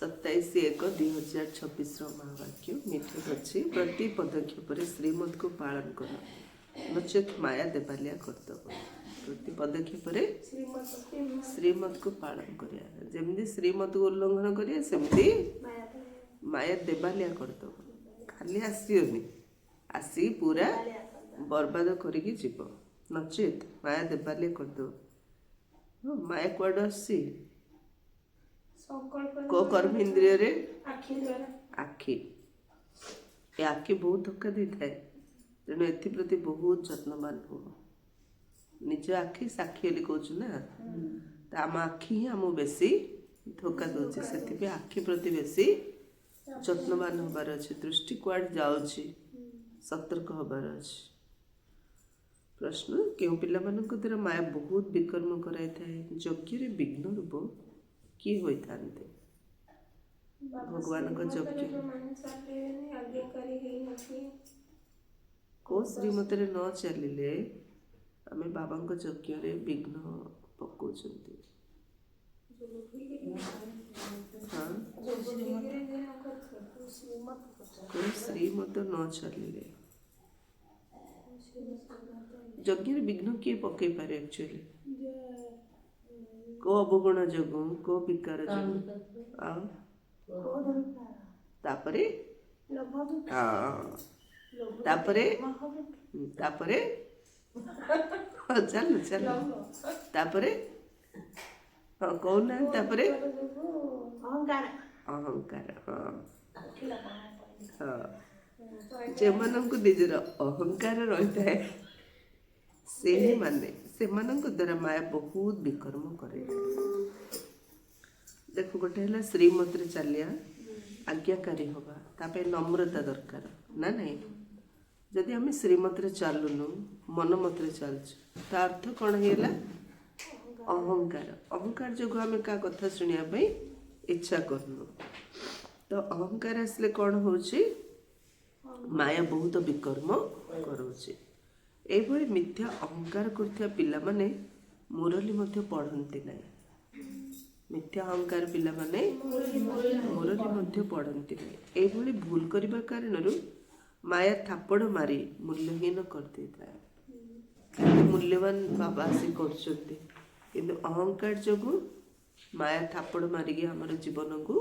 27/1/2026 महावाक्य मिठे अच्छी प्रति पदक्षेप श्रीमत को पालन कर नचेत माया देवालिया करदब। प्रति पदक्षेप श्रीमत को पालन करिया जमी श्रीमत को उल्लंघन करिया सेमती माया देवालिया करदब। खाली आसनी आसी पूरा बर्बाद करिकी जीव नचेत माया देवालिया करदब। माया कुआड आसी को कर्म इंद्रिय रे आखि ये आखि बहुत धोखा दी थाए तेणु एप्रति बहुत जत्नवान हो। निज आखि साक्षी कहूँ ना तो आम आखि ही आम बेसी धोखा दूचे से आखि प्रति बेसी जत्नवान हबार अच्छे। दृष्टि कुआड जाऊँगी सतर्क हबार अच्छे। प्रश्न क्यों पिला मानक द्वारा माया बहुत विकर्म कराई थाए यज्ञ विघ्न रूप किए होता भगवान को यज्ञ को श्रीमत न चलिले आम बाबा यज्ञ विघ्न पकाउं। को श्रीमत न चलिले यज्ञ विघ्न किए पकई पारे एक्चुअली को अवगुण जगू को विकार जगू तापरे तापरे तापरे चल चल तापरे हाँ कौन ना तापरे अहंकार हाँ हाँ जे मानक निजर अहंकार रही है से ही माने से मानक द्वारा माया बहुत विकर्म करे। देखो गोटे है श्रीमत रे चलिया आज्ञाकारी हवा तापे नम्रता दरकार ना नहीं। जदि आम श्रीमत रे चलुनु मन मत रे चलछु ता अर्थ कौन है अहंकार। अहंकार जो आम क्या कथा शुणा इच्छा करनु तो अहंकार आसले कौन हो माया बहुत विकर्म करोछि। एभली मिथ्या अहंकार करथिया पिला माने मुरली मध्य पढ़ंती नहीं। मिथ्या अहंकार पिला माने मुरली मध्य पढ़ंती नहीं। एभली भूल करबा कारणरु माया थापड़ मारी मूल्यहीन करते थाए। मूल्यवान बाबा से करछंती किंतु अहंकार जगु माया थापड़ मारिकी हमर जीवन को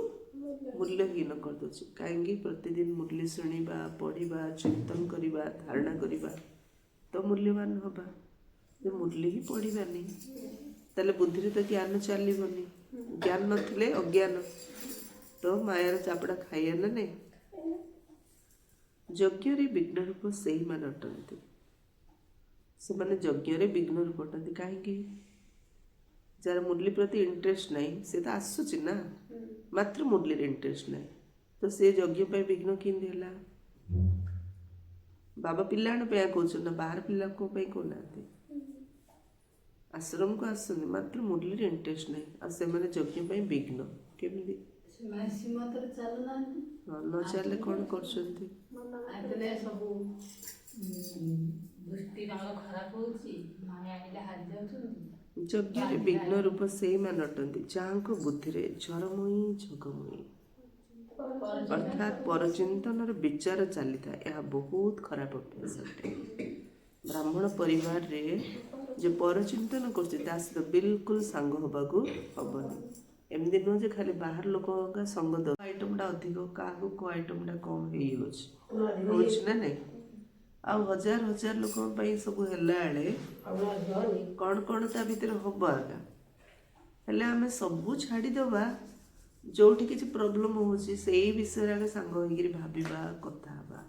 मूल्यहीन कर दोछि। काहेकि प्रतिदिन मूल्य शुणिबा पढ़िबा चिंतन करिबा धारणा करिबा तो मूल्यवान हवा जो मूल्य ही पढ़ानी ताले बुद्धि तो ज्ञान चलनी ज्ञान नथिले अज्ञान तो मायार चापड़ा खाइए ना नहीं। यज्ञ विघ्न रूप से ही मान अटंती से माने यज्ञ विघ्न रूप अटंती कहीं जार मूल्य प्रति इंटरेस्ट नहीं से तो आसुची ना मात्र मूल्य इंटरेस्ट नहीं तो से यज्ञ विघ्न किंदी बाबा पिला कहते ना बाहर पिला कहना आश्रम को आसुनि मात्र मूल्य इंटरेस्ट नहीं आ से यज्ञ विघ्न केमती न चले कौन कर यज्ञ विघ्न रूप से मान अटंती जहाँ को बुद्धि झरमुई झगमुई अर्थात परचिंतन विचार चली था। यह बहुत खराब अभ्यास अटे। ब्राह्मण परिवार रे जो परचिंतन कर बिल्कुल सांग हवा हेनी एमती नुह जे खाली बाहर लोक का संग द आइटमटा अधिक क्या को आइटमटा कम हो नहीं आ हजार हजार लोक सब है कौन कौन ता भीतर हम आगा हेले आम सबू छाड़ीदबा जोठी किसी प्रोब्लेम हो विषय आगे सांग हो भाविबा कथा हवा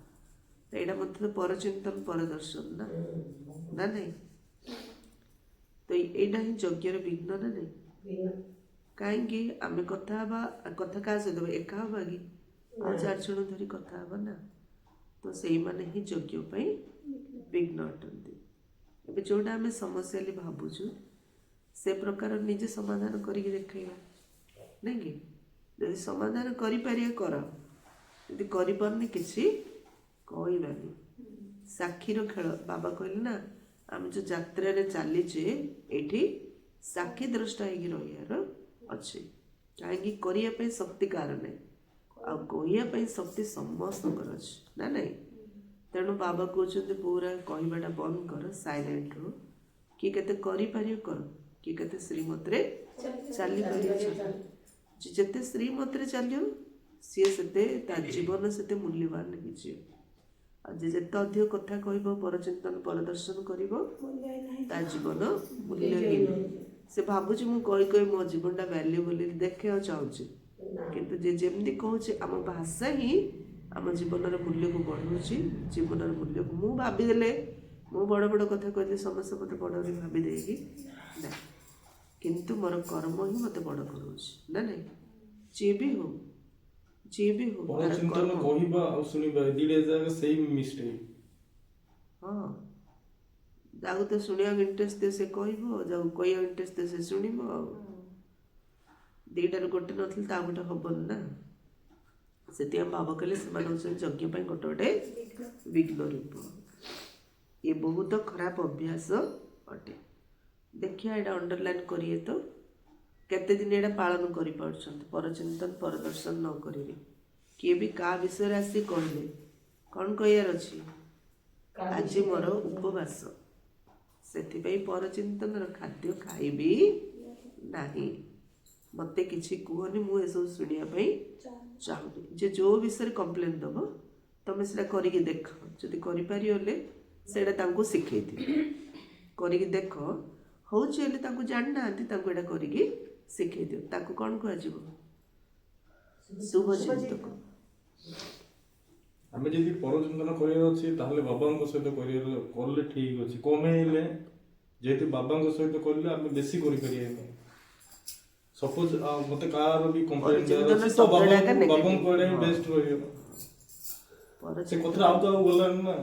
तो यहाँ मतलब परचिंतन परदर्शन ना ना नहीं तो यहाँ ही यज्ञ विघ्न ना नहीं कहीं आम कथा कथा क्या सहित एका हवा कि आ 4 जन धरी कथा हवा ना तो से माने ही यज्ञ विघ्न अटंती। एबे जोटा आम समस्या भावुचु से प्रकार निजे समाधान करके देखा नहीं कि यदि समाधान कर किसी कहबानी साक्षीर खेल बाबा कहले ना आम जो यात्रा चलीचे ये साक्षी द्रष्टा रही अच्छे कहीं करने शक्ति कार ना कहवाई शक्ति समस्तଙ୍କର ଅଛି ना नहीं। तेणु बाबा कहते पूरा कहवाटा बंद कर साइलेंट रो किए केते करि पारियो कर किए केते श्रीमत रे चली पारियो जेते श्रीमत रे चलियो सी सेते ता जीवन सेते मूल्यवान होइछि आ जेते अधिक कथा कहबो परचिंतन परदर्शन करिवो ता जीवन मूल्यहीन से भाबुछि मु कहि मो जीवनटा वैल्यूएबल देखे चाहूछि किंतु जे जेमती कहूछि आम भाषा ही आम जीवन मूल्य को बढ़ाऊँच जीवन मूल्य को मुझे भाविदेले मु बड़ बड़ कथा कहते समस्त मत बड़ भावी देगी ना किंतु मोर कर्म ही मत बड़ कराऊँच ना नहीं जे भी हो परचिंतन कहबा आ सुनिबा दिले जागा सेम मिस्टेक हां जागो तो सुनिया इंटरेस्ट से कहबो जागो कोई इंटरेस्ट से सुनिबो दीटार गोटे नथिल ता गोटे हबन ना से बाबा कहले से यज्ञ गोटे गोटे विघ्न रूप ये बहुत खराब अभ्यास अटे देखिए यहाँ अंडरलाइन करिए तो केते दिन यहाँ पालन कर परचिंतन परदर्शन न करेंगे किए भी का विषय आसी कहले कौन कहार अच्छी आज मोर उपवास से परचिंतन खाद्य खाइबी नहीं मते किसी कहनी मुझे सब शुणापी चाहूनी जे जो विषय कंप्लेन दब तुम से करके देख जदि कर शिखे करके देख हूँ जाना करके शिखे दियो ताकू कौन कह शुभ चिंतक आम जब परचिंतन कर बाबा सहित कर ठीक अच्छे कमेले जेहेतु बाबा सहित कले आम बेसी कर सपोज मते कार भी कंप्लेंट दिया तो बाबा कोडे बेस्ट रहियो से कथरा आउ तो बोलन ना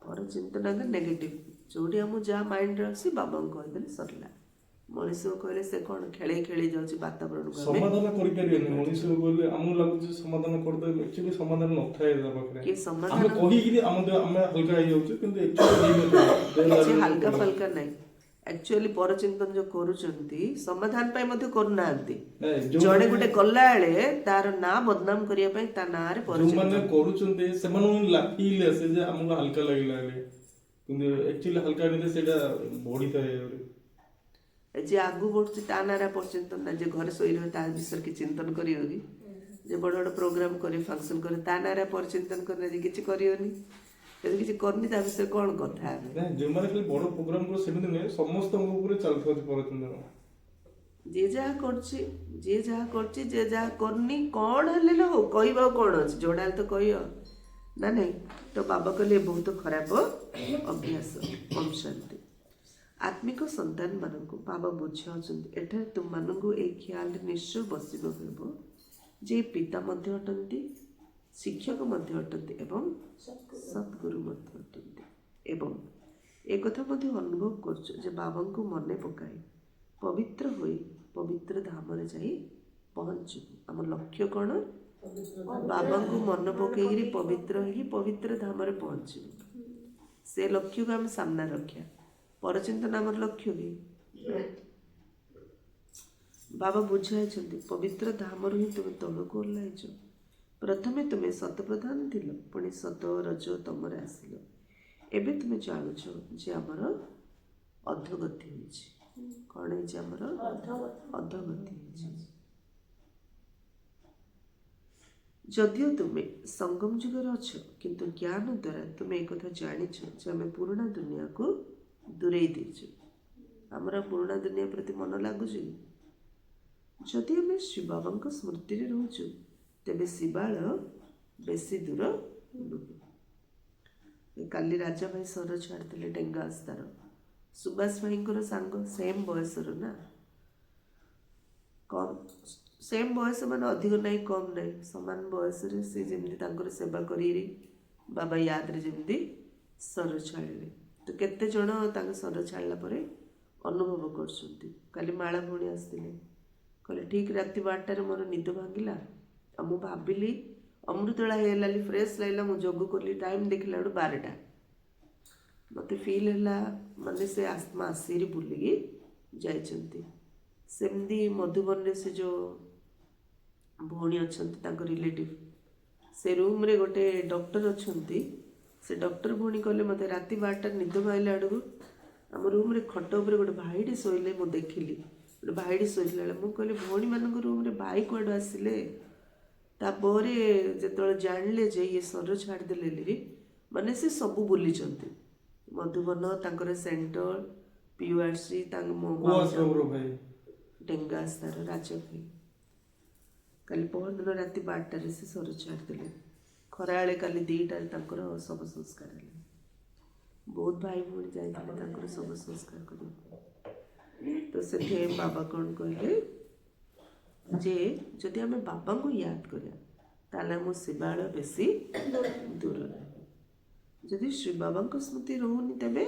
पर चिंतन का नेगेटिव जोडी हम जा माइंड रसी बाबा को कह देले सरला मनीष को कहले से कोन खेले खेले जाउची वातावरण को समाधान करि परियन मनीष को बोले हमु लागु समाधान कर दे एक्चुअली समाधान न थाए जा बकरे के समाधान हम कहि कि हम हल्का हो जाउची किंतु एक्चुअली हल्का फल्का नहीं एक्चुअली परचिंतन जो करूचंती समाधान पाई मध्य करूनांती जड़े गुटे कल्ला बेले तार ना बदनाम करिया पाई ता ना रे परचिंतन जो माने करूचंती से माने फील आसे जे हमको हल्का लागिला किंतु एक्चुअली हल्का नहीं सेटा बॉडी थाए जे आगु बढ़ुची ता ना रे परचिंतन ना जे घर सोई रहे ता विषय की चिंतन करियोगी जे बड़ बड़ प्रोग्राम करे फंक्शन करे ता ना रे परचिंतन करने जे किछि करियोनी यदि किसी करनी ता विषय कौन कथा है जो माने खाली बड़ प्रोग्राम को सेमिति ने समस्त हम ऊपर चलथो परचिंतन जे जहा करछि जे जहा करनी कौन हले न हो कहबा कौन अछि जोडाल तो कहियो ना नहीं तो बाबा कहले बहुत खराब अभ्यास कम शांति आत्मिक संतान मानक बाबा बुझाउछन्ति एठे तुम मानक ए ख्याल निश्चय बसिबो हेबो जे पिता मध्य अटंती शिक्षक मध्य अटंती एवं सद्गुरु मध्य अटंती एवं एक कथा मध्य अनुभव करछ जे बाबा को मने पकाई पवित्र होई पवित्र धाम रे जाई पहुंचू आम लक्ष्य कौन बाबा को मन पकईरी पवित्र होगी पवित्र धाम रे पहुंचू से लक्ष्य को आम सामना रखिया परचिंतन आम लक्ष्य भी बाबा बुझाई पवित्र धाम ही तुम तल को ओह्लाइछ प्रथमे तुम्हें सत प्रधान थिल पुणी सत रज तमरे आसिल एबे तुम्हें जानुछ जे आमर अधोगति होइछि कौन है आमर अधोगति होइछि जदियो तुम्हें संगम जुगर अच्छ किंतु ज्ञान द्वारा तुम्हें एक कथा जानिछ जे आमे पुराना दुनिया को दूरेई देछु आमर पुराना दुनिया प्रति मन लागुछ जदि आमे शिव बाबा स्मृति रे रहूछु तेबे शिवाल बेसी दूर नुहे काली राजा भाई सर छाड़ते डेंगा आस्तार सुभाष भाई सांग सेम बयस ना कम सेम बयस मान अधिक ना कम ना सामान बयस से जमी सेवा करी बाबा याद रे जमी सर छाड़े तो केते जन सर छाड़ला अनुभव कर माला भौणी आसते कहले ठीक राति 12टार मोर निद भांगिला आ मु भाविली अमृतला हेलाली फ्रेश लगला मु जोग कली टाइम देखला 12टा मत फील है माने से आत्मा आसीरी बुलिकी जाइछंती सेमती मधुबन रे से जो भौणी अच्छा रिलेटिव से रूम रे गोटे डॉक्टर अच्छा से डॉक्टर भौणी कहले मत राति 12 निद माइला आड़ आम रूम रे खट उपर गोटे भाईटे शोले मुझे देखिली गोटे भाईटे शोला मुझे कहली भौणी मान रूम रे भाई कुआड़ आसिले तापर जो जानले जे ये शरीर छाड़देले माने से सबू बुली मधुबन तांकर सेंटर पीयूआरसी भाई डेंगास तार राज भाई काली पहरदिन राति 12 से शरीर छाड़देले खराळे काली 2टार तांकर शव संस्कार है बहुत भाई भौणी जाते शव संस्कार कर तो से बाबा कौन कहले जे जदि आम बाबा को याद करिया ताले आम शिवालय बेसी दूर रहे जदि श्री बाबा को स्मृति रोनी तेबे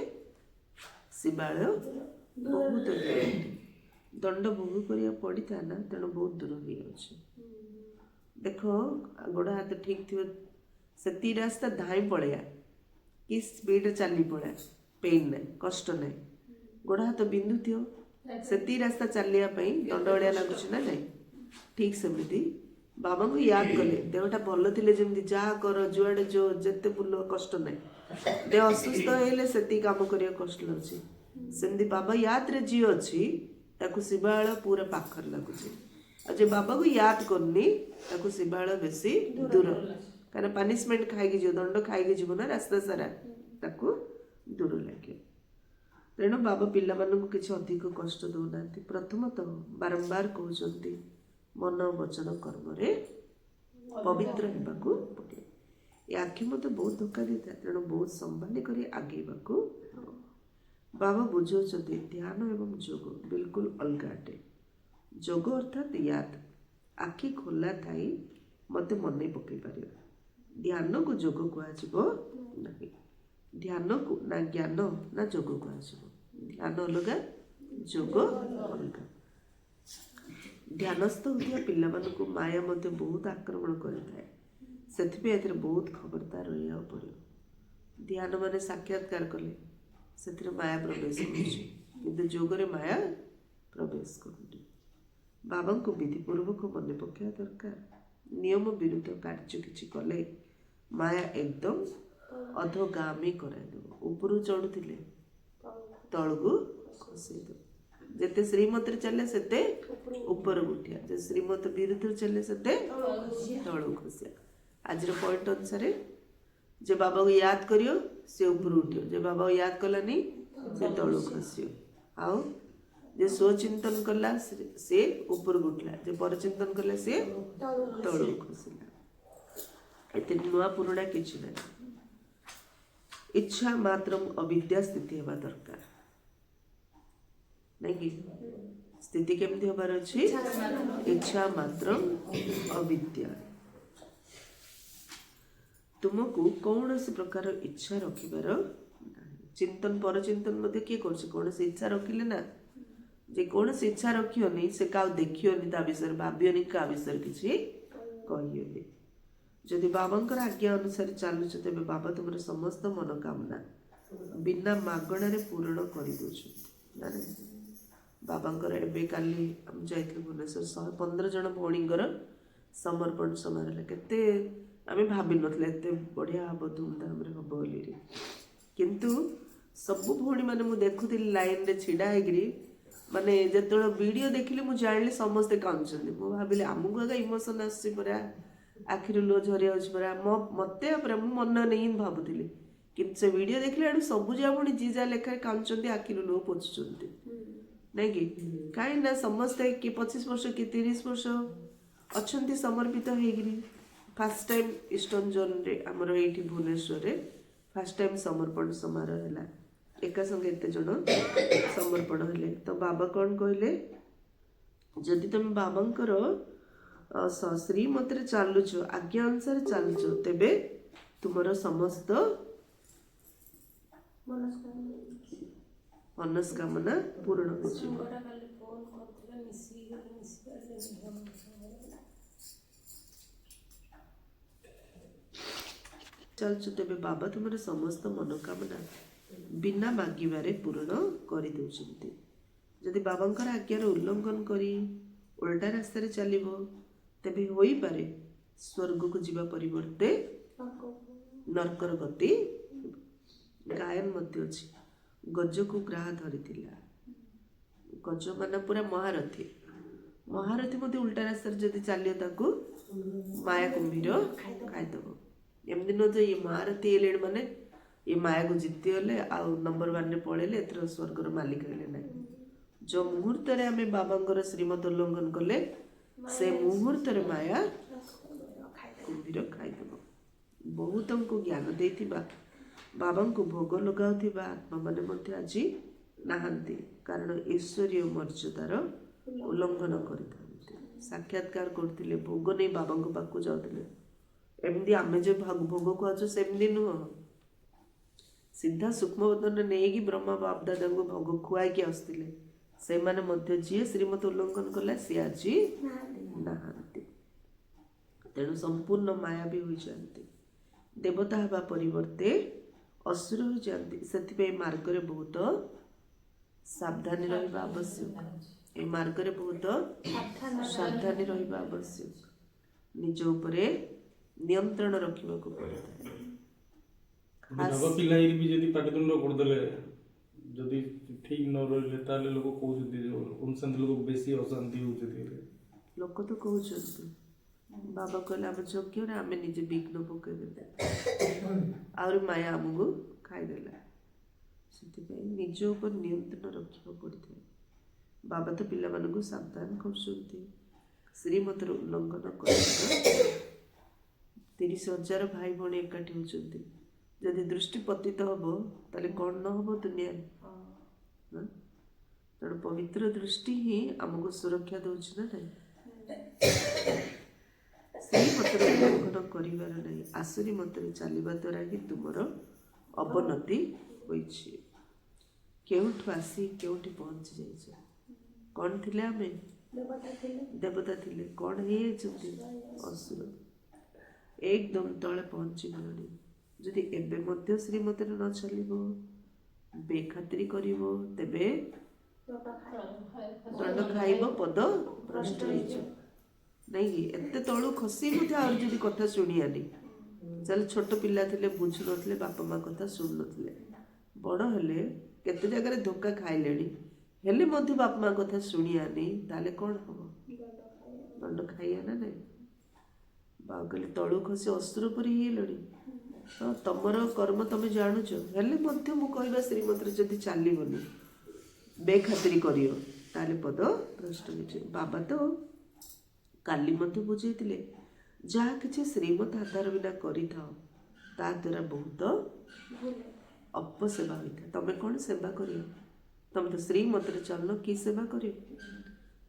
शिवालय बहुत दंड भोग करिया पड़ी था ना तेणु बहुत दूर हो जाए देख गोड़ हाथ ठीक थी से रास्ता धाई पड़िया कि स्पीड चली पड़ा पेन ना कष्ट ना गोड़ हाथ बिंदु थी से रास्ता चलिया दंड भलिया लगुच ना नहीं ठीक सेमती बाबा को याद कले देहटा भल थे जमी जहाँ कर जुआड़े जो जिते बुल कष्ट ना देह असुस्थ होले से कम कर कष्ट लगे सेमती बाबा याद रे जी अच्छी ताकू शिवालय पूरा पाखर लगुच जे बाबा को याद करनी ताकू शिवालय बेसी दूर कहीं पनिशमेंट खाई जो दंड खाई जीव ना रास्ता सारा ताकू दूर लगे तेणु बाबा पिला मानू किसी अधिक कष्ट दौना प्रथमतः बारंबार कहते मन वचन कर्म रे पवित्र होगाकू पड़े ये आखि मत बहुत धोखा देता तेणु बहुत संभाली कर आगे बाबा बुझाते ध्यान एवं जोग बिल्कुल अलग अटे जोग अर्थात याद आखि खोला थाई मत मन पकई पार ध्यान को जोग कह ध्यान को ना ज्ञान ना जोग कह ध्यान अलग जोग अलग ध्यानस्थ होता पिला मानू माया मध्य बहुत आक्रमण करें बहुत खबरदार रहा पड़ो ध्यान माने साक्षात्कार कले से माया प्रवेश कर जोगरे माया प्रवेश कर बाबा को विधिपूर्वक मन पकड़ा दरकार नियम विरुद्ध कार्य किसी कले माया एकदम अधोगामी कराइदेव ऊपर चढ़ुले तलू खसईदेव जिते श्रीमत चले से ऊपर उठिया जो श्रीमत विरुद्ध चले से तलू खसिया आज पॉइंट अनुसार जे बाबा को याद करियो से ऊपर उठियो जे बाबा को याद कलानी से तलू खसियो आउ जे स्वचिंतन कला से ऊपर उठला जे परचिंतन कला से तलू खसिला एते नुआ पुराणा किछि ना इच्छा मात्रम अविद्या स्थिति हेबा दरकार नहीं कि स्थिति केमती होबार अछि इच्छा मात्रम अविद्या तुमको कौन से प्रकार इच्छा रखिबार चिंतन पर चिंतन मध्य किए कर कौन से इच्छा रखिले ना जे कौन से इच्छा रखियोनी से का देखियोनी ता विषय भाबियोनी का विषय किछि कहियोनी जदि बाबांकर आज्ञा अनुसार चलुच तेज बाबा तुम समस्त मनोकामना बिना मागणार पूरण कर बाबांकर एबे काली हम जाइथिलु भुवनेश्वर 115 जन भौणींकर समर्पण समारोह केते आमे भाबी नथले एते बढ़िया हबो धूमधाम रे हबो बोली किंतु सब भौणी माने मु देखुथिली लाइन रे छिडा हेगिरी माने जेतोळ वीडियो देखिले मु जानली समस्त कांचन मु भाबिले आमुगु आगा इमोशन आसी परा आखिर लो झरी आछपरा मते पर मु मन नहीं भाबुथिली किंतु से वीडियो देखले आडू सब जाबुनी जीजा लेखा कांचंती आखिर लो पोछुचंती नहीं कि कहीं ना समस्ते कि 25 वर्ष कि 30 वर्ष अच्छा समर्पित होगी फास्ट टाइम ईस्टर्न जोन रे आमर ये भुवनेश्वर रे फास्ट टाइम समर्पण समारोह है एका संगे एत जन समर्पण हेले तो बाबा कौन कहले जदि तुम बाबांकर श्रीमत रे चलुच आज्ञा अनुसार चलुच तेबे तुमर समस्त मनस्कामना पूर्ण हो चलुच तेबे बाबा तुमर समस्त मनोकामना बिना मागिबारे पूर्ण कर दउछंती ଯଦି ବାବାଙ୍କର ଆଜ୍ଞାର ଉଲ୍ଲଂଘନ କରି ଓଲଟା ରାସ୍ତାରେ ଚାଲିବ ତେବେ ହୋଇପାରେ ସ୍ୱର୍ଗକୁ ଯିବା ପରିବର୍ତ୍ତେ ନର୍କର ଗତି। ଗାୟନ ମଧ୍ୟ ଅଛି, ଗଜକୁ ଗ୍ରାହ ଧରିଥିଲା। ଗଜ ମାନେ ପୁରା ମହାରଥୀ। ମହାରଥୀ ମଧ୍ୟ ଉଲ୍ଟା ରାସ୍ତାରେ ଯଦି ଚାଲିବ ତାକୁ ମାୟା କୁମ୍ଭୀର ଖାଇଦେବ। ଏମିତି ନୁହଁ ଯେ ଇଏ ମହାରଥୀ ହେଲେଣି ମାନେ ଇଏ ମାୟାକୁ ଜିତିଗଲେ ଆଉ ନମ୍ବର 1ରେ ପଳେଇଲେ, ଏଥର ସ୍ୱର୍ଗର ମାଲିକ ହେଲେ ନାହିଁ। ଯେଉଁ ମୁହୂର୍ତ୍ତରେ ଆମେ ବାବାଙ୍କର ଶ୍ରୀମତ ଉଲ୍ଲଂଘନ କଲେ ସେ ମୁହୂର୍ତ୍ତରେ ମାୟା କୁମ୍ଭୀର ଖାଇଦେବ। ବହୁତଙ୍କୁ ଜ୍ଞାନ ଦେଇଥିବା, ବାବାଙ୍କୁ ଭୋଗ ଲଗାଉଥିବା ଆତ୍ମାମାନେ ମଧ୍ୟ ଆଜି ନାହାନ୍ତି, କାରଣ ଈଶ୍ୱରୀୟ ମର୍ଯ୍ୟାଦାର ଉଲ୍ଲଂଘନ କରିଥାନ୍ତି। ସାକ୍ଷାତକାର କରୁଥିଲେ, ଭୋଗ ନେଇ ବାବାଙ୍କ ପାଖକୁ ଯାଉଥିଲେ। ଏମିତି ଆମେ ଯେ ଭୋଗକୁ ଆଛୁ ସେମିତି ନୁହଁ। ସିଧା ସୂକ୍ଷ୍ମବଦନରେ ନେଇକି ବ୍ରହ୍ମା ବାପଦାଦାଙ୍କୁ ଭୋଗ ଖୁଆଇକି ଆସୁଥିଲେ। ସେମାନେ ମଧ୍ୟ ଯିଏ ଶ୍ରୀମତ ଉଲ୍ଲଂଘନ କଲା ସିଏ ଆଜି ନାହାନ୍ତି। ତେଣୁ ସମ୍ପୂର୍ଣ୍ଣ ମାୟାବୀ ହୋଇଯାଆନ୍ତି। ଦେବତା ହେବା ପରିବର୍ତ୍ତେ ଅସୁର ହୋଇଯାଆନ୍ତି। ସେଥିପାଇଁ ମାର୍ଗରେ ବହୁତ ସାବଧାନୀ ରହିବା ଆବଶ୍ୟକ। ଏ ମାର୍ଗରେ ବହୁତ ସାବଧାନୀ ରହିବା ଆବଶ୍ୟକ। ନିଜ ଉପରେ ନିୟନ୍ତ୍ରଣ ରଖିବାକୁ ପଡ଼ିଥାଏ। ନବ ପିଲା ବି ଯଦି ପାଟିତୁଣ୍ଡ କରିଦେଲେ, ଯଦି ଠିକ ନ ରହିଲେ, ତାହେଲେ ଲୋକ କହୁଛନ୍ତି ଅନୁଶାନ୍ତି ଲୋକ ବେଶୀ ଅଶାନ୍ତି ହଉଛନ୍ତି। ଲୋକ ତ କହୁଛନ୍ତି, ବାବା କହିଲେ ଆମ ଯଜ୍ଞରେ ଆମେ ନିଜେ ବିଘ୍ନ ପକେଇଦେଲେ, ଆହୁରି ମାୟା ଆମକୁ ଖାଇଦେଲା। ସେଥିପାଇଁ ନିଜ ଉପରେ ନିୟନ୍ତ୍ରଣ ରଖିବାକୁ ପଡ଼ିଥାଏ। ବାବା ତ ପିଲାମାନଙ୍କୁ ସାବଧାନ କରୁଛନ୍ତି, ଶ୍ରୀମତର ଉଲ୍ଲଂଘନ କରିବାର। 30,000 ଭାଇ ଭଉଣୀ ଏକାଠି ହେଉଛନ୍ତି, ଯଦି ଦୃଷ୍ଟି ପତିତ ହବ ତାହେଲେ କ'ଣ ନ ହବ ଦୁନିଆରେ। ତେଣୁ ପବିତ୍ର ଦୃଷ୍ଟି ହିଁ ଆମକୁ ସୁରକ୍ଷା ଦେଉଛି ନା ନାହିଁ। ସେଇ ମତରେ ଉଲ୍ଲଂଘନ କରିବାର ନାହିଁ। ଆସୁରୀ ମତରେ ଚାଲିବା ଦ୍ୱାରା ହିଁ ତୁମର ଅବନତି ହୋଇଛି। କେଉଁଠୁ ଆସି କେଉଁଠି ପହଞ୍ଚି ଯାଇଛ। କ'ଣ ଥିଲେ ଆମେ? ଦେବତା ଥିଲେ। କ'ଣ ହେଇଯାଇଛନ୍ତି? ଅସୁର। ଏକଦମ ତଳେ ପହଞ୍ଚିଗଲାଣି। ଯଦି ଏବେ ମଧ୍ୟ ଶ୍ରୀମତରେ ନ ଚାଲିବ, ବେଖାତିରି କରିବ, ତେବେ ଦଣ୍ଡ ଖାଇବ, ପଦ ଭ୍ରଷ୍ଟ ହେଇଯିବ। ନାଇଁକି? ଏତେ ତଳୁ ଖସି ମଧ୍ୟ ଆହୁରି ଯଦି କଥା ଶୁଣିଆନି, ତାହେଲେ ଛୋଟ ପିଲା ଥିଲେ, ବୁଝୁନଥିଲେ, ବାପା ମା କଥା ଶୁଣୁନଥିଲେ। ବଡ଼ ହେଲେ କେତେ ଜାଗାରେ ଧୋକା ଖାଇଲେଣି, ହେଲେ ମଧ୍ୟ ବାପା ମା କଥା ଶୁଣିଆନି, ତାହେଲେ କ'ଣ ହବ? ଦଣ୍ଡ ଖାଇବା ନା ନାହିଁ। ବାବା କହିଲେ ତଳୁ ଖସି ଅସୁର ପରି ହେଇଗଲେଣି। ତ ତମର କର୍ମ ତମେ ଜାଣୁଛ, ହେଲେ ମଧ୍ୟ ମୁଁ କହିବା ଶ୍ରୀମତରେ ଯଦି ଚାଲିବନି, ବେଖାତିରି କରିବ, ତାହେଲେ ପଦ ଭ୍ରଷ୍ଟ ହେଇଯିବ। ବାବା ତ କାଲି ମଧ୍ୟ ବୁଝେଇଥିଲେ, ଯାହା କିଛି ଶ୍ରୀମତ ଆଧାର ବିନା କରିଥାଅ ତା ଦ୍ୱାରା ବହୁତ ଅପସେବା ହୋଇଥାଏ। ତମେ କ'ଣ ସେବା କରିବ? ତମେ ତ ଶ୍ରୀମତରେ ଚାଲୁନ, କି ସେବା କରିବ?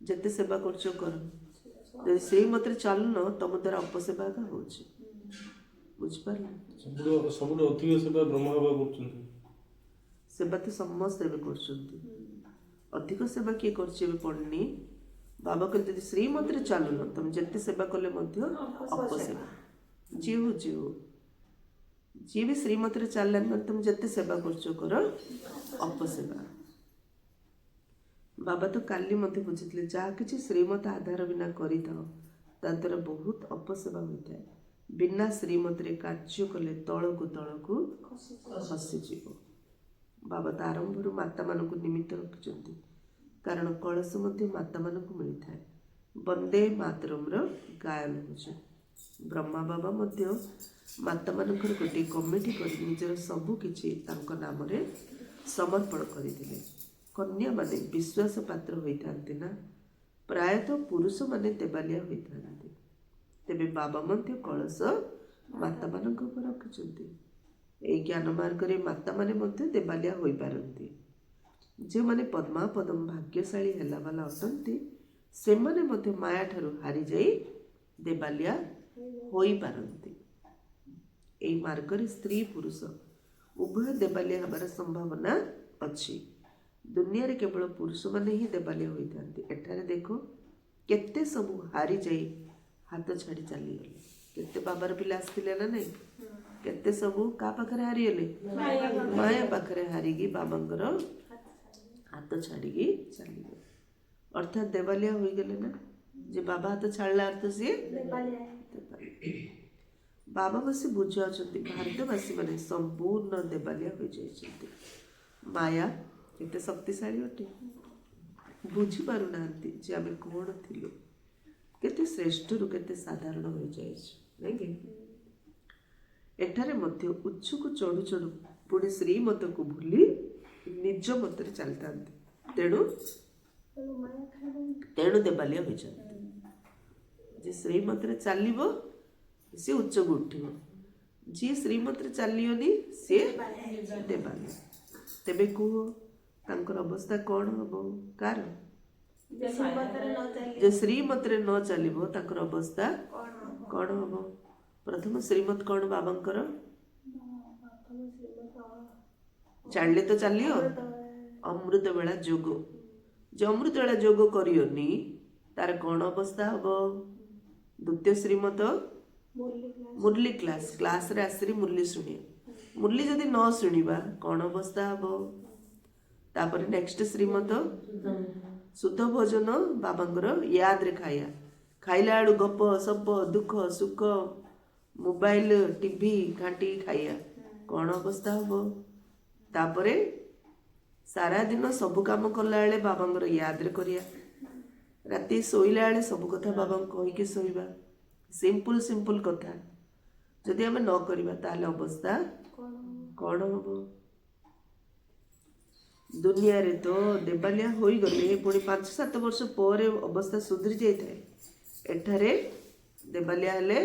ଯେତେ ସେବା କରୁଛ କର, ଯଦି ଶ୍ରୀମତରେ ଚାଲୁନ ତମ ଦ୍ୱାରା ଅପସେବା ଏକା ହେଉଛି। ବୁଝିପାରିଲେ? ସବୁଠୁ ଅଧିକ ସେବା ବ୍ରହ୍ମ ବାବା କରୁଛନ୍ତି। ସେବା ତ ସମସ୍ତେ ଏବେ କରୁଛନ୍ତି। ଅଧିକ ସେବା କିଏ କରୁଛି ଏବେ ପଡ଼ିନି। ବାବା କହିଲେ ଯଦି ଶ୍ରୀମତରେ ଚାଲୁନ, ତମେ ଯେତେ ସେବା କଲେ ମଧ୍ୟ ଅପସେବା। ଯିଏ ବି ଶ୍ରୀମତରେ ଚାଲିଲାନି ମାନେ ତମେ ଯେତେ ସେବା କରୁଛ କର, ଅପସେବା। ବାବା ତ କାଲି ମଧ୍ୟ ବୁଝିଥିଲେ, ଯାହା କିଛି ଶ୍ରୀମତ ଆଧାର ବିନା କରିଥାଅ ତା ଦ୍ୱାରା ବହୁତ ଅପସେବା ହୋଇଥାଏ। ବିନା ଶ୍ରୀମତରେ କାର୍ଯ୍ୟ କଲେ ତଳକୁ ଖସିଯିବ। ବାବା ତ ଆରମ୍ଭରୁ ମାତାମାନଙ୍କୁ ନିମିତ୍ତ ରଖିଛନ୍ତି, କାରଣ କଳସ ମଧ୍ୟ ମାତାମାନଙ୍କୁ ମିଳିଥାଏ। ବନ୍ଦେ ମାତରମର ଗାୟନ ହେଉଛି। ବ୍ରହ୍ମା ବାବା ମଧ୍ୟ ମାତାମାନଙ୍କର ଗୋଟିଏ କମିଟି କରି ନିଜର ସବୁ କିଛି ତାଙ୍କ ନାମରେ ସମର୍ପଣ କରିଥିଲେ। କନ୍ୟାମାନେ ବିଶ୍ୱାସ ପାତ୍ର ହୋଇଥାନ୍ତି ନା, ପ୍ରାୟତଃ ପୁରୁଷମାନେ ଦେବାଲିଆ ହୋଇଥାନ୍ତି। ତେବେ ବାବା ମଧ୍ୟ କଳସ ମାତାମାନଙ୍କ ଉପରେ ରଖିଛନ୍ତି। ଏହି ଜ୍ଞାନ ମାର୍ଗରେ ମାତାମାନେ ମଧ୍ୟ ଦେବାଲିଆ ହୋଇପାରନ୍ତି। ଯେଉଁମାନେ ପଦ୍ମାପଦମ ଭାଗ୍ୟଶାଳୀ ହେଲା ବାଲା ଅଟନ୍ତି, ସେମାନେ ମଧ୍ୟ ମାୟାଠାରୁ ହାରିଯାଇ ଦେବାଲିଆ ହୋଇପାରନ୍ତି। ଏହି ମାର୍ଗରେ ସ୍ତ୍ରୀ ପୁରୁଷ ଉଭୟ ଦେବାଲିଆ ହେବାର ସମ୍ଭାବନା ଅଛି। ଦୁନିଆରେ କେବଳ ପୁରୁଷମାନେ ହିଁ ଦେବାଲିଆ ହୋଇଥାନ୍ତି। ଏଠାରେ ଦେଖ, କେତେ ସବୁ ହାରିଯାଇ ହାତ ଛାଡ଼ି ଚାଲିଗଲେ। କେତେ ବାବାର ପିଲା ଆସିଥିଲେ ନା ନାହିଁ? କେତେ ସବୁ କାହା ପାଖରେ ହାରିଗଲେ? ମାୟା ପାଖରେ ହାରିକି ବାବାଙ୍କର ହାତ ଛାଡ଼ିକି ଚାଲିବେ। ଅର୍ଥାତ୍ ଦେବାଲିଆ ହୋଇଗଲେ ନା, ଯେ ବାବା ହାତ ଛାଡ଼ିଲା ଅର୍ଥ ସିଏ ଦେବାଲିଆ। ବାବା ବସି ବୁଝାଉଛନ୍ତି ଭାରତବାସୀମାନେ ସମ୍ପୂର୍ଣ୍ଣ ଦେବାଲିଆ ହୋଇଯାଇଛନ୍ତି। ମାୟା କେତେ ଶକ୍ତିଶାଳୀ ଅଟେ, ବୁଝିପାରୁନାହାନ୍ତି ଯେ ଆମେ କ'ଣ ଥିଲୁ, କେତେ ଶ୍ରେଷ୍ଠରୁ କେତେ ସାଧାରଣ ହୋଇଯାଇଛୁ, ନାଇଁକି? ଏଠାରେ ମଧ୍ୟ ଉଚ୍ଚକୁ ଚଢ଼ୁ ଚଢ଼ୁ ପୁଣି ଶ୍ରୀମତକୁ ଭୁଲି ନିଜ ମତରେ ଚାଲିଥାନ୍ତି। ତେଣୁ ଦେବାଲିଆ ହୋଇଛନ୍ତି। ଯେ ଶ୍ରୀମତରେ ଚାଲିବ ସିଏ ଉଚ୍ଚକୁ ଉଠିବ, ଯିଏ ଶ୍ରୀମତରେ ଚାଲିବନି ସିଏ ଦେବାଲିଆ। ତେବେ କୁହ ତାଙ୍କର ଅବସ୍ଥା କ'ଣ ହବ? କାର? ଯେ ଶ୍ରୀମତରେ ନ ଚାଲିବ ତାଙ୍କର ଅବସ୍ଥା କ'ଣ ହବ? ପ୍ରଥମ ଶ୍ରୀମତ କ'ଣ ବାବାଙ୍କର? ଚାଲିଲେ ତ ଚାଲିବ ଅମୃତ ବେଳା ଯୋଗ। ଯେ ଅମୃତ ବେଳା ଯୋଗ କରିବନି ତାର କ'ଣ ଅବସ୍ଥା ହବ? ଦ୍ୱିତୀୟ ଶ୍ରୀମତ ମୁରଲି କ୍ଲାସରେ ଆସିରି ମୁରଲି ଶୁଣିବା। ମୁରଲି ଯଦି ନ ଶୁଣିବା କ'ଣ ଅବସ୍ଥା ହବ? ତାପରେ ନେକ୍ସଟ ଶ୍ରୀମତ ଶୁଦ୍ଧ ଭୋଜନ ବାବାଙ୍କର ୟାଦରେ ଖାଇବା। ଖାଇଲା ବେଳୁ ଗପ ସପ ଦୁଃଖ ସୁଖ ମୋବାଇଲ ଟିଭି ଘାଣ୍ଟିକି ଖାଇବା, କ'ଣ ଅବସ୍ଥା ହବ? ତାପରେ ସାରା ଦିନ ସବୁ କାମ କଲା ବେଳେ ବାବାଙ୍କର ୟାଦରେ କରିବା, ରାତି ଶୋଇଲା ବେଳେ ସବୁ କଥା ବାବାଙ୍କୁ କହିକି ଶୋଇବା। ସିମ୍ପଲ କଥା ଯଦି ଆମେ ନ କରିବା ତାହେଲେ ଅବସ୍ଥା କ'ଣ ହବ? ଦୁନିଆରେ ତ ଦେବାଲିଆ ହୋଇଗଲେ ପୁଣି 5-7 ବର୍ଷ ପରେ ଅବସ୍ଥା ସୁଧୁରି ଯାଇଥାଏ। ଏଠାରେ ଦେବାଲିଆ ହେଲେ